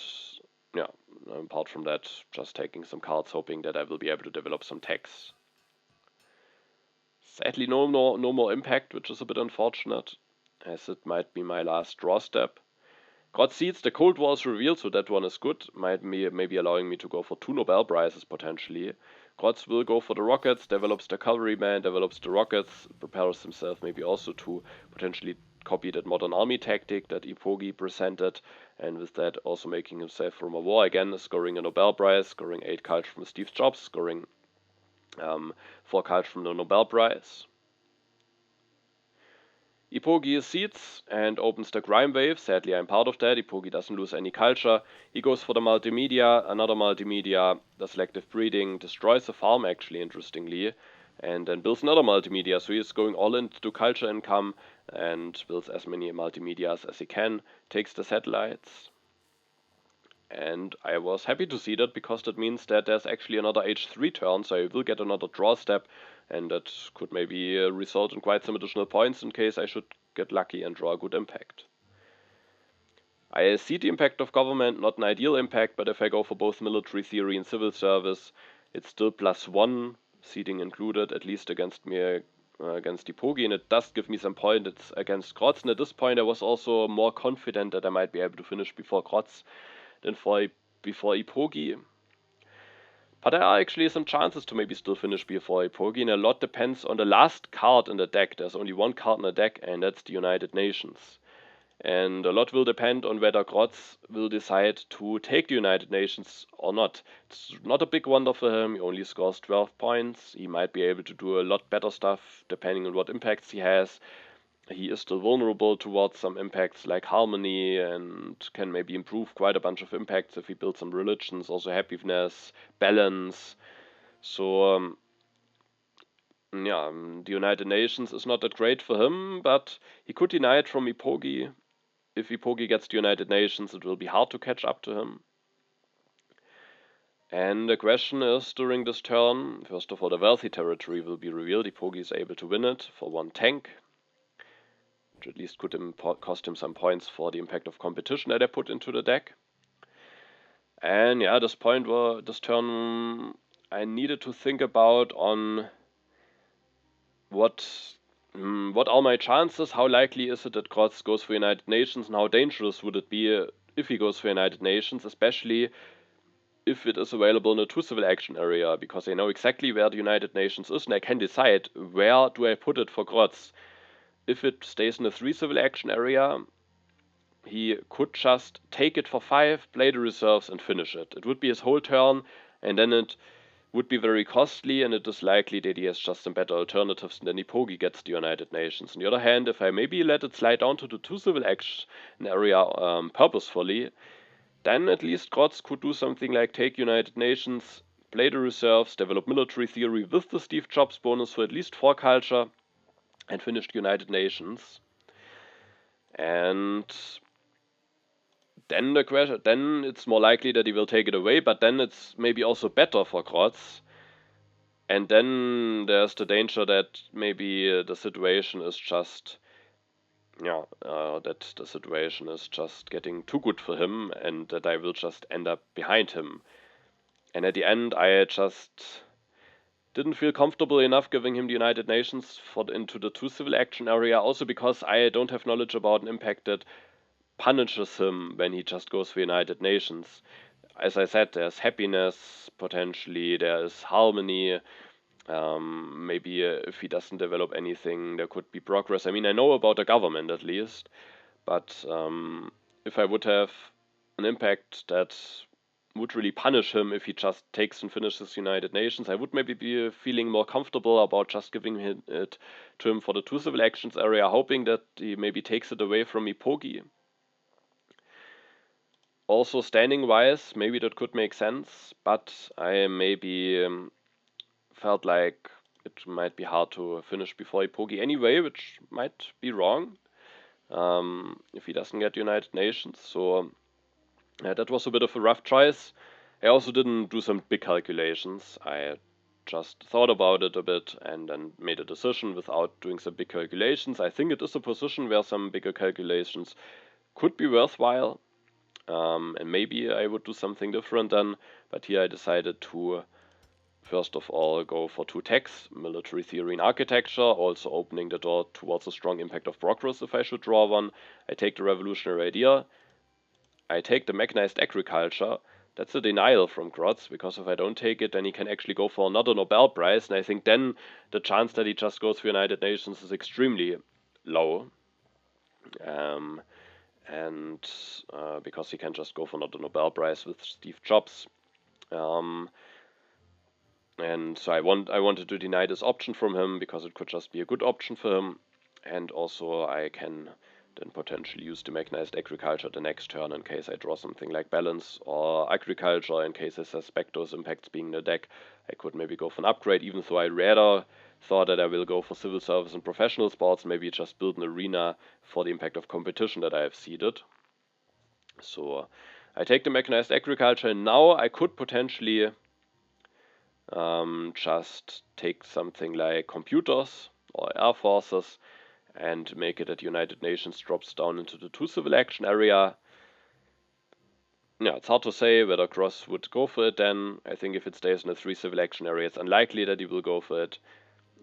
apart from that, just taking some cards, hoping that I will be able to develop some techs. Sadly, no more impact, which is a bit unfortunate, as it might be my last draw step. Grozz seeds, the Cold War is revealed, so that one is good. Maybe allowing me to go for 2 Nobel Prizes potentially. Grozz will go for the rockets, develops the cavalryman, develops the rockets, prepares himself maybe also to potentially copy that modern army tactic that Eepogi presented, and with that also making himself from a war again, scoring a Nobel Prize, scoring 8 culture from Steve Jobs, scoring 4 culture from the Nobel Prize. Eepogi seeds and opens the crime wave. Sadly, I'm part of that. Eepogi doesn't lose any culture. He goes for the multimedia, another multimedia, the selective breeding, destroys the farm actually, interestingly, and then builds another multimedia. So he's going all into culture income and builds as many multimedias as he can, takes the satellites. And I was happy to see that because that means that there's actually another H3 turn, so I will get another draw step, and that could maybe result in quite some additional points in case I should get lucky and draw a good impact. I see the impact of government, not an ideal impact, but if I go for both military theory and civil service, it's still +1, seeding included, at least against me, against Eepogi, and it does give me some points against Grozz, and at this point I was also more confident that I might be able to finish before Grozz than before Eepogi. But there are actually some chances to maybe still finish before Eepogi, and a lot depends on the last card in the deck. There's only one card in the deck, and that's the United Nations. And a lot will depend on whether Grozz will decide to take the United Nations or not. It's not a big wonder for him, he only scores 12 points. He might be able to do a lot better stuff depending on what impacts he has. He is still vulnerable towards some impacts like harmony and can maybe improve quite a bunch of impacts if he builds some religions, also happiness, balance. So, the United Nations is not that great for him, but he could deny it from Eepogi. If Eepogi gets the United Nations, it will be hard to catch up to him. And the question is, during this turn, first of all, the wealthy territory will be revealed. Eepogi is able to win it for 1 tank. At least could cost him some points for the impact of competition that I put into the deck. And yeah, this turn I needed to think about on what are my chances, how likely is it that Grozz goes for United Nations, and how dangerous would it be if he goes for United Nations, especially if it is available in a 2 civil action area, because I know exactly where the United Nations is and I can decide where do I put it for Grozz. If it stays in a 3 civil action area, he could just take it for 5, play the reserves and finish it. It would be his whole turn, and then it would be very costly, and it is likely that he has just some better alternatives, and then Eepogi gets the United Nations. On the other hand, if I maybe let it slide down to the 2 civil action area purposefully, then at least Grozz could do something like take United Nations, play the reserves, develop military theory with the Steve Jobs bonus for at least 4 culture, and finish the United Nations. And then it's more likely that he will take it away, but then it's maybe also better for Grozz. And then there's the danger that maybe the situation is just getting too good for him, and that I will just end up behind him. And at the end, I just didn't feel comfortable enough giving him the United Nations into the 2 civil action area, also because I don't have knowledge about an impact that punishes him when he just goes for United Nations. As I said, there's happiness, potentially, there is harmony. Maybe if he doesn't develop anything, there could be progress. I mean, I know about the government at least, but if I would have an impact that would really punish him if he just takes and finishes United Nations, I would maybe be feeling more comfortable about just giving it to him for the 2 civil actions area, hoping that he maybe takes it away from Eepogi. Also, standing-wise, maybe that could make sense, but I maybe felt like it might be hard to finish before Eepogi anyway, which might be wrong if he doesn't get United Nations. So that was a bit of a rough choice. I also didn't do some big calculations. I just thought about it a bit and then made a decision without doing some big calculations. I think it is a position where some bigger calculations could be worthwhile. And maybe I would do something different then, but here I decided to first of all go for 2 techs, military theory and architecture, also opening the door towards a strong impact of progress if I should draw one. I take the revolutionary idea, I take the mechanized agriculture. That's a denial from Grozz, because if I don't take it, then he can actually go for another Nobel Prize, and I think then the chance that he just goes for United Nations is extremely low. and because he can just go for not a Nobel Prize with Steve Jobs. And so I wanted to deny this option from him because it could just be a good option for him, and also I can then potentially use the mechanized agriculture the next turn in case I draw something like balance or agriculture in case I suspect those impacts being in the deck. I could maybe go for an upgrade, even though I rather thought that I will go for civil service and professional sports, maybe just build an arena for the impact of competition that I have seeded. So I take the mechanized agriculture, and now I could potentially just take something like computers or air forces and make it that United Nations drops down into the 2 civil action area. Yeah, it's hard to say whether Grozz would go for it then. I think if it stays in the 3 civil action area, it's unlikely that he will go for it.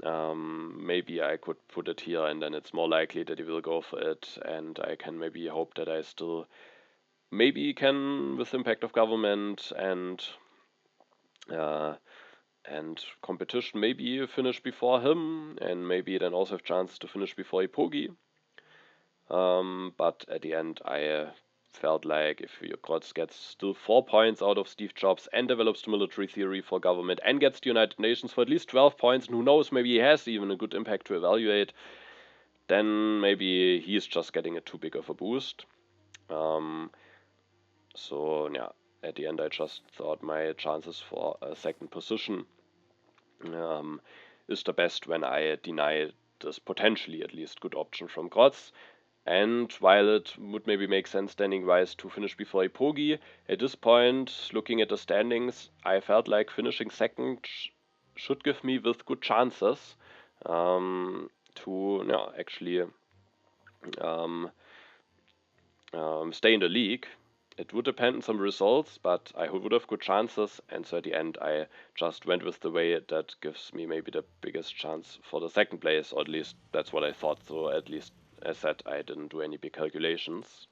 Maybe I could put it here and then it's more likely that he will go for it, and I can maybe hope that I still maybe can, with impact of government and competition, maybe finish before him, and maybe then also have chances to finish before Eepogi. But at the end, I felt like if Grozz gets still 4 points out of Steve Jobs and develops the military theory for government and gets the United Nations for at least 12 points, and who knows, maybe he has even a good impact to evaluate, then maybe he's just getting a too big of a boost. So yeah, at the end I just thought my chances for a second position is the best when I deny this potentially at least good option from Grozz. And while it would maybe make sense standing-wise to finish before Eepogi, at this point, looking at the standings, I felt like finishing second should give me with good chances to actually stay in the league. It would depend on some results, but I would have good chances, and so at the end I just went with the way that gives me maybe the biggest chance for the second place, or at least that's what I thought. So at least, as said, I didn't do any big calculations.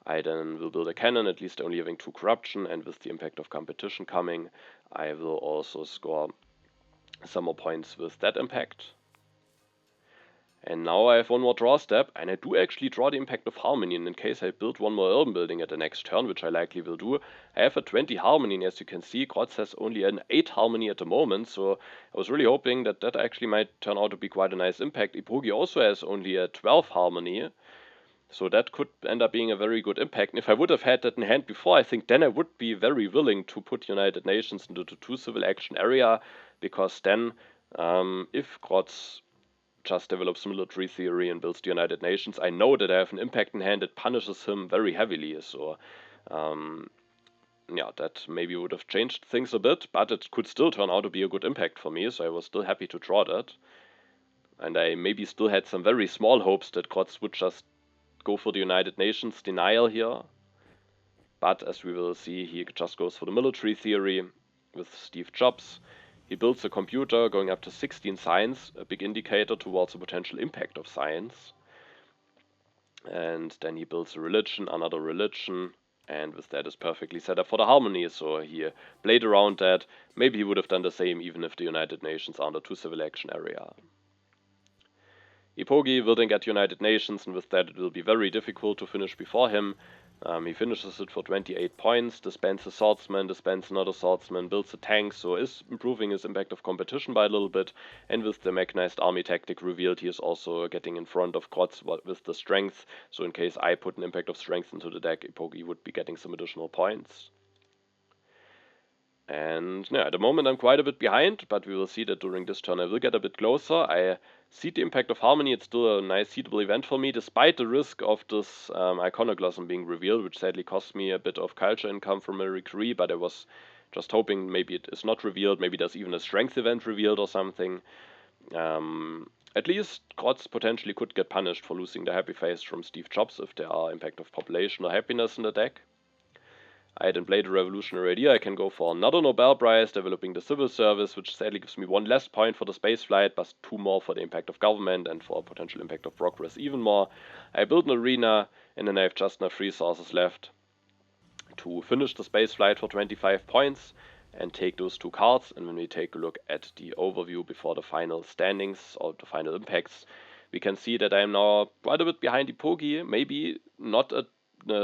I then will build a cannon, at least only having 2 corruption, and with the impact of competition coming, I will also score some more points with that impact. And now I have one more draw step, and I do actually draw the impact of harmony, and in case I build one more urban building at the next turn, which I likely will do, I have a 20 harmony, and as you can see, Grozz has only an 8 harmony at the moment, so I was really hoping that that actually might turn out to be quite a nice impact. Eepogi also has only a 12 harmony, so that could end up being a very good impact. And if I would have had that in hand before, I think then I would be very willing to put United Nations into the 2 civil action area, because then if Grozz just develops military theory and builds the United Nations, I know that I have an impact in hand that punishes him very heavily. So yeah, that maybe would have changed things a bit, but it could still turn out to be a good impact for me, so I was still happy to draw that. And I maybe still had some very small hopes that Grozz would just go for the United Nations denial here. But as we will see, he just goes for the military theory with Steve Jobs. He builds a computer going up to 16 science, a big indicator towards the potential impact of science. And then he builds a religion, another religion, and with that is perfectly set up for the harmony. So he played around that. Maybe he would have done the same even if the United Nations are under 2 civil action area. Eepogi will then get United Nations, and with that it will be very difficult to finish before him. He finishes it for 28 points, disbands a swordsman, disbands another swordsman, builds a tank, so is improving his impact of competition by a little bit, and with the mechanized army tactic revealed, he is also getting in front of Grozz with the strength, so in case I put an impact of strength into the deck, Eepogi would be getting some additional points. And yeah, at the moment I'm quite a bit behind, but we will see that during this turn I will get a bit closer. I see the impact of harmony, it's still a nice seedable event for me, despite the risk of this iconoclasm being revealed, which sadly cost me a bit of culture income from a recree, but I was just hoping maybe it is not revealed, maybe there's even a strength event revealed or something. At least Grozz potentially could get punished for losing the happy face from Steve Jobs if there are impact of population or happiness in the deck. I then played a revolutionary idea. I can go for another Nobel Prize, developing the civil service, which sadly gives me 1 less point for the space flight, but 2 more for the impact of government and for potential impact of progress even more. I build an arena, and then I have just enough resources left to finish the space flight for 25 points and take those 2 cards. And when we take a look at the overview before the final standings or the final impacts, we can see that I'm now quite a bit behind Eepogi, maybe not a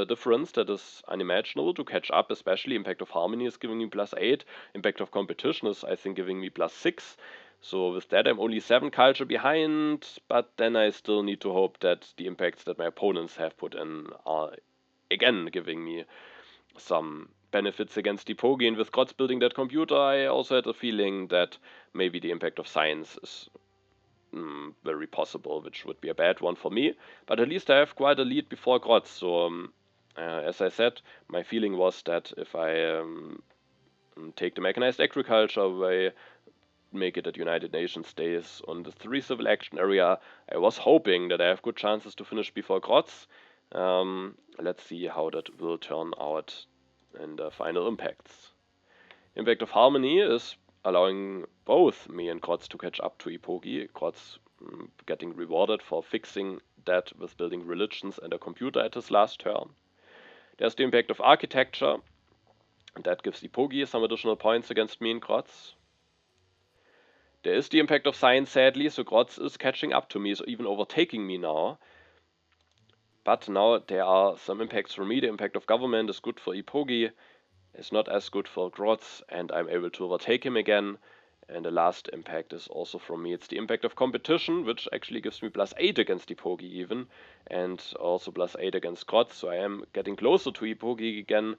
difference that is unimaginable to catch up, especially Impact of Harmony is giving me +8, Impact of Competition is, I think, giving me +6. So with that, I'm only 7 culture behind, but then I still need to hope that the impacts that my opponents have put in are again giving me some benefits against Eepogi, and with Grozz building that computer, I also had a feeling that maybe the impact of science is very possible, which would be a bad one for me, but at least I have quite a lead before Grozz, so as I said, my feeling was that if I take the mechanized agriculture away, make it at United Nations days on the 3 civil action area, I was hoping that I have good chances to finish before Grozz. Let's see how that will turn out in the final impacts. Impact of Harmony is allowing both me and Grozz to catch up to Eepogi. Grozz getting rewarded for fixing that with building religions and a computer at his last turn. There's the impact of Architecture, and that gives Eepogi some additional points against me and Grozz. There is the impact of Science, sadly, so Grozz is catching up to me, so even overtaking me now. But now there are some impacts for me. The impact of Government is good for Eepogi, it's not as good for Grozz, and I'm able to overtake him again. And the last impact is also from me. It's the impact of Competition, which actually gives me +8 against Eepogi even, and also +8 against Grozz, so I am getting closer to Eepogi again,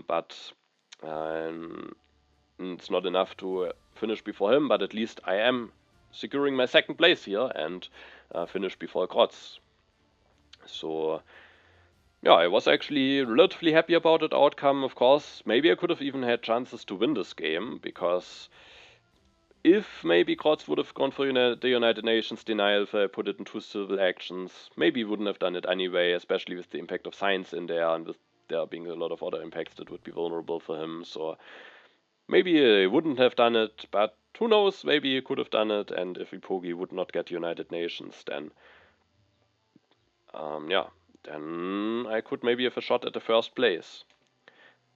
but it's not enough to finish before him, but at least I am securing my 2nd place here and finish before Grozz. So yeah, I was actually relatively happy about that outcome. Of course, maybe I could have even had chances to win this game, because if maybe Grozz would have gone for the United Nations denial if I put it in 2 civil actions, maybe he wouldn't have done it anyway, especially with the impact of science in there and with there being a lot of other impacts that would be vulnerable for him. So maybe he wouldn't have done it, but who knows, maybe he could have done it, and if Eepogi would not get United Nations, then yeah, then I could maybe have a shot at the 1st place.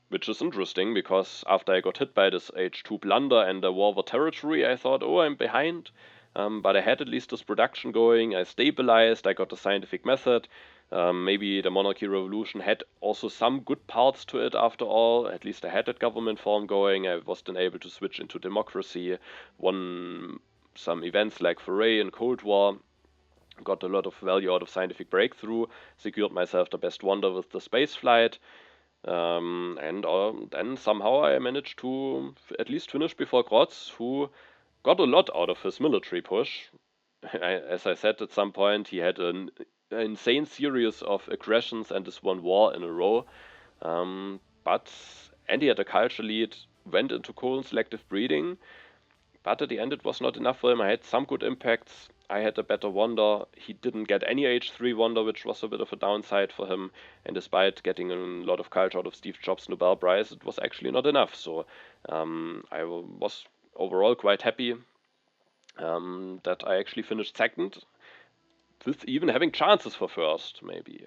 Which is interesting, because after I got hit by this H2 blunder and the war over territory, I thought, oh, I'm behind. But I had at least this production going, I stabilized, I got the scientific method. Maybe the monarchy revolution had also some good parts to it after all. At least I had that government form going, I was then able to switch into democracy, won some events like Foray and Cold War, got a lot of value out of scientific breakthrough, secured myself the best wonder with the space flight. And then somehow I managed to at least finish before Grozz, who got a lot out of his military push. As I said at some point, he had an insane series of aggressions and this one war in a row. And he had a culture lead, went into colon selective breeding, but at the end it was not enough for him. I had some good impacts. I had a better wonder. He didn't get any H3 wonder, which was a bit of a downside for him. And despite getting a lot of culture out of Steve Jobs' Nobel Prize, it was actually not enough. So I was overall quite happy that I actually finished 2nd, with even having chances for 1st, maybe.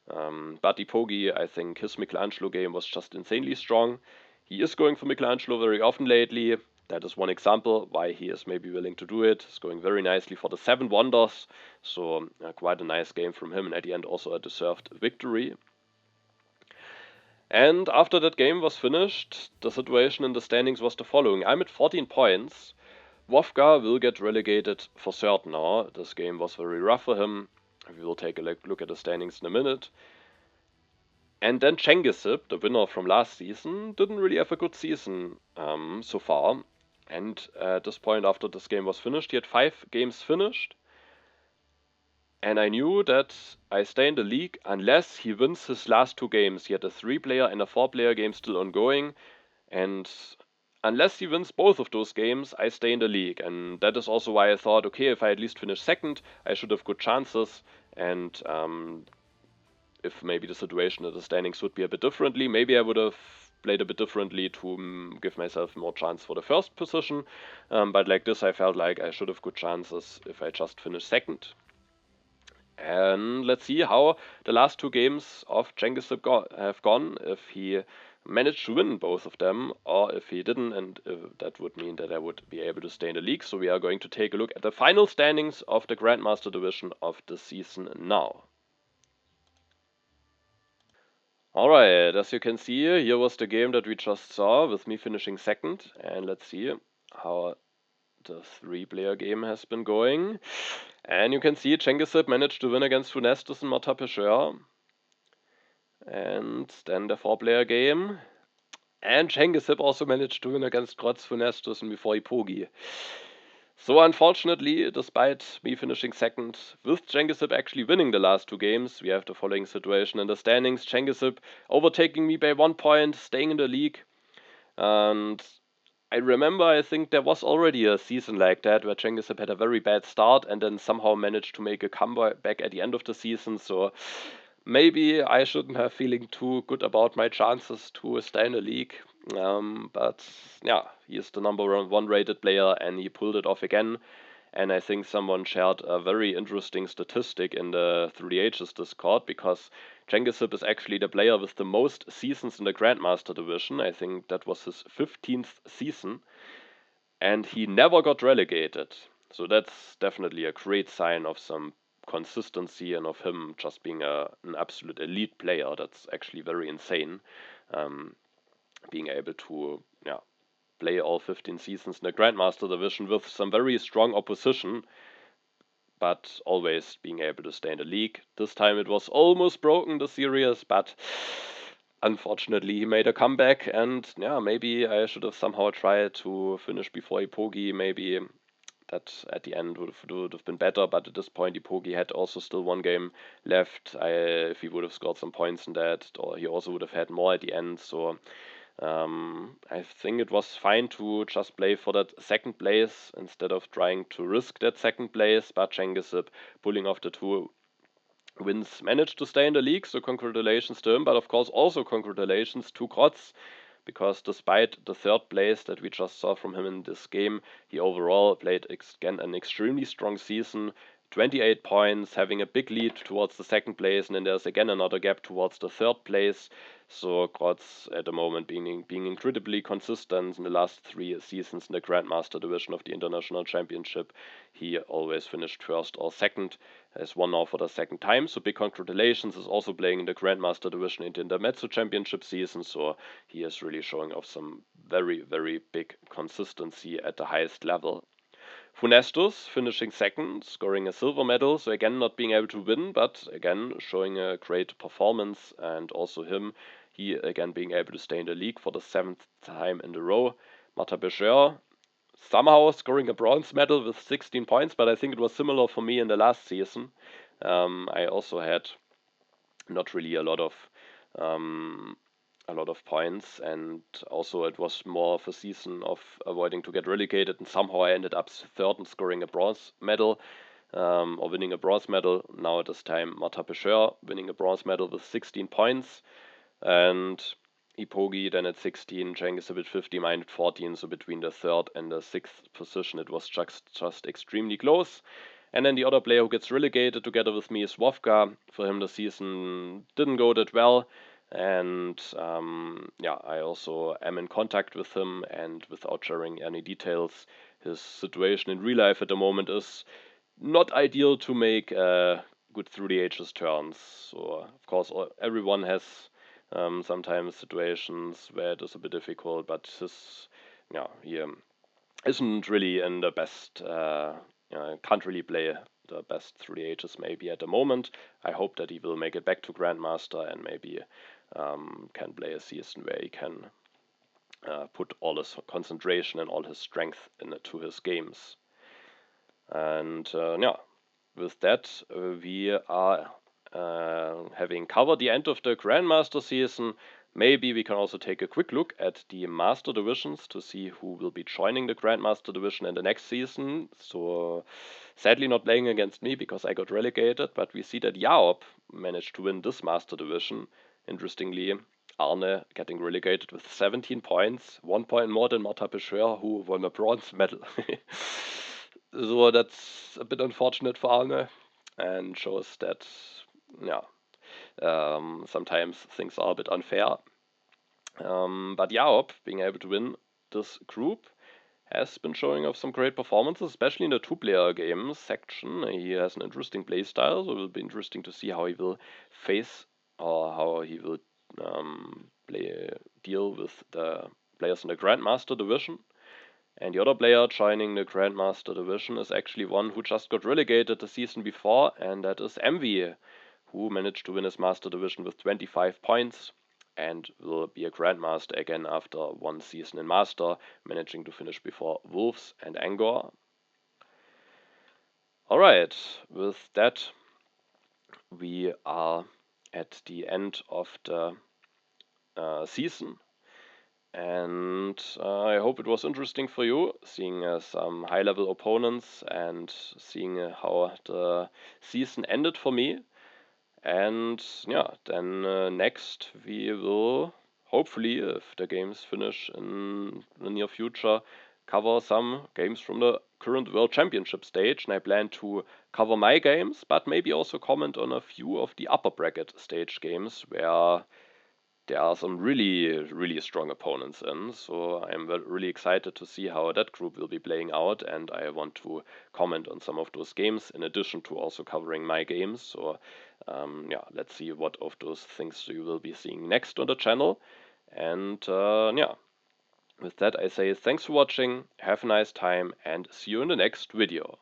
But Eepogi, I think his Michelangelo game was just insanely strong. He is going for Michelangelo very often lately. That is one example why he is maybe willing to do it. He's going very nicely for the 7 wonders, so quite a nice game from him, and at the end also a deserved victory. And after that game was finished, the situation in the standings was the following. I'm at 14 points. Vovka will get relegated for certain now. This game was very rough for him. We will take a look at the standings in a minute. And then Chengisip, the winner from last season, didn't really have a good season so far. And at this point, after this game was finished, he had 5 games finished. And I knew that I stay in the league unless he wins his last 2 games. He had a 3-player and a 4-player game still ongoing. And unless he wins both of those games, I stay in the league. And that is also why I thought, okay, if I at least finish 2nd, I should have good chances. And if maybe the situation of the standings would be a bit differently, maybe I would have played a bit differently to give myself more chance for the 1st position. But like this, I felt like I should have good chances if I just finish 2nd. And let's see how the last 2 games of Chengisip have gone. If he managed to win both of them, or if he didn't, and that would mean that I would be able to stay in the league. So we are going to take a look at the final standings of the Grandmaster division of the season now. Alright, as you can see, here was the game that we just saw with me finishing second, and let's see how the 3-player game has been going. And you can see Cengiz managed to win against Funestus and Marta Pecheur. And then the 4-player game. And Cengiz also managed to win against Grozz, Funestus and before Eepogi. So unfortunately, despite me finishing second, with Cengiz actually winning the last 2 games, we have the following situation in the standings. Cengiz overtaking me by 1 point, staying in the league. And I remember, I think there was already a season like that where Cengiz had a very bad start and then somehow managed to make a comeback at the end of the season. So maybe I shouldn't have feeling too good about my chances to stay in the league. But yeah, he is the #1 rated player and he pulled it off again. And I think someone shared a very interesting statistic in the 3H's Discord, because Cengiz is actually the player with the most seasons in the Grandmaster division. I think that was his 15th season, and he never got relegated. So that's definitely a great sign of some consistency and of him just being an absolute elite player. That's actually very insane. Um, Being able to play all 15 seasons in the Grandmaster division with some very strong opposition, but always being able to stay in the league. This time it was almost broken, the series, but unfortunately he made a comeback, and yeah, maybe I should have somehow tried to finish before Eepogi. Maybe that at the end would have been better, but at this point Eepogi had also still 1 game left. If he would have scored some points in that, or he also would have had more at the end. So I think it was fine to just play for that second place instead of trying to risk that second place, but Cengiz pulling off the 2 wins managed to stay in the league, so congratulations to him, but of course also congratulations to Grozz, because despite the 3rd place that we just saw from him in this game, he overall played again an extremely strong season. 28 points, having a big lead towards the 2nd place, and then there's again another gap towards the 3rd place. So Grozz at the moment being incredibly consistent in the last 3 seasons in the Grandmaster division of the International Championship. He always finished 1st or 2nd, has won now for the 2nd time. So big congratulations. Is also playing in the Grandmaster division in the Intermezzo Championship season. So he is really showing off some very, very big consistency at the highest level. Funestus finishing 2nd, scoring a silver medal, so again not being able to win, but again showing a great performance, and also he again being able to stay in the league for the 7th time in a row. Marta Pecheur somehow scoring a bronze medal with 16 points, but I think it was similar for me in the last season. I also had not really a lot of points, and also it was more of a season of avoiding to get relegated, and somehow I ended up 3rd and scoring a bronze medal, or winning a bronze medal. Now at this time Marta Pecheur winning a bronze medal with 16 points, and Eepogi then at 16, Cengiz at 50, mine at 14, so between the 3rd and the 6th position it was just extremely close. And then the other player who gets relegated together with me is Vovka. For him the season didn't go that well, and I also am in contact with him, and without sharing any details, his situation in real life at the moment is not ideal to make good through the ages turns. So of course everyone has sometimes situations where it is a bit difficult, but he isn't really in the best, can't really play the best through the ages maybe at the moment. I hope that he will make it back to Grandmaster and maybe can play a season where he can put all his concentration and all his strength into his games. And with that, we are having covered the end of the Grandmaster season. Maybe we can also take a quick look at the Master divisions to see who will be joining the Grandmaster division in the next season. So sadly not playing against me because I got relegated, but we see that Jaob managed to win this Master division. Interestingly, Arne getting relegated with 17 points, 1 point more than Marta Pecheur, who won a bronze medal. So that's a bit unfortunate for Arne, and shows that sometimes things are a bit unfair. But Jaop, being able to win this group, has been showing off some great performances, especially in the two-player game section. He has an interesting playstyle, so it will be interesting to see how he will face or how he will deal with the players in the Grandmaster division. And the other player joining the Grandmaster division is actually one who just got relegated the season before, and that is MV, who managed to win his Master division with 25 points and will be a Grandmaster again after one season in Master, managing to finish before Wolves and Angor. Alright, with that we are at the end of the season. And I hope it was interesting for you, seeing some high-level opponents and seeing how the season ended for me. And yeah, then next we will hopefully, if the games finish in the near future, cover some games from the current World Championship stage. And I plan to cover my games, but maybe also comment on a few of the upper bracket stage games where there are some really strong opponents in. So I'm really excited to see how that group will be playing out, and I want to comment on some of those games in addition to also covering my games. So yeah, let's see what of those things you will be seeing next on the channel. And yeah, with that I say thanks for watching, have a nice time, and see you in the next video.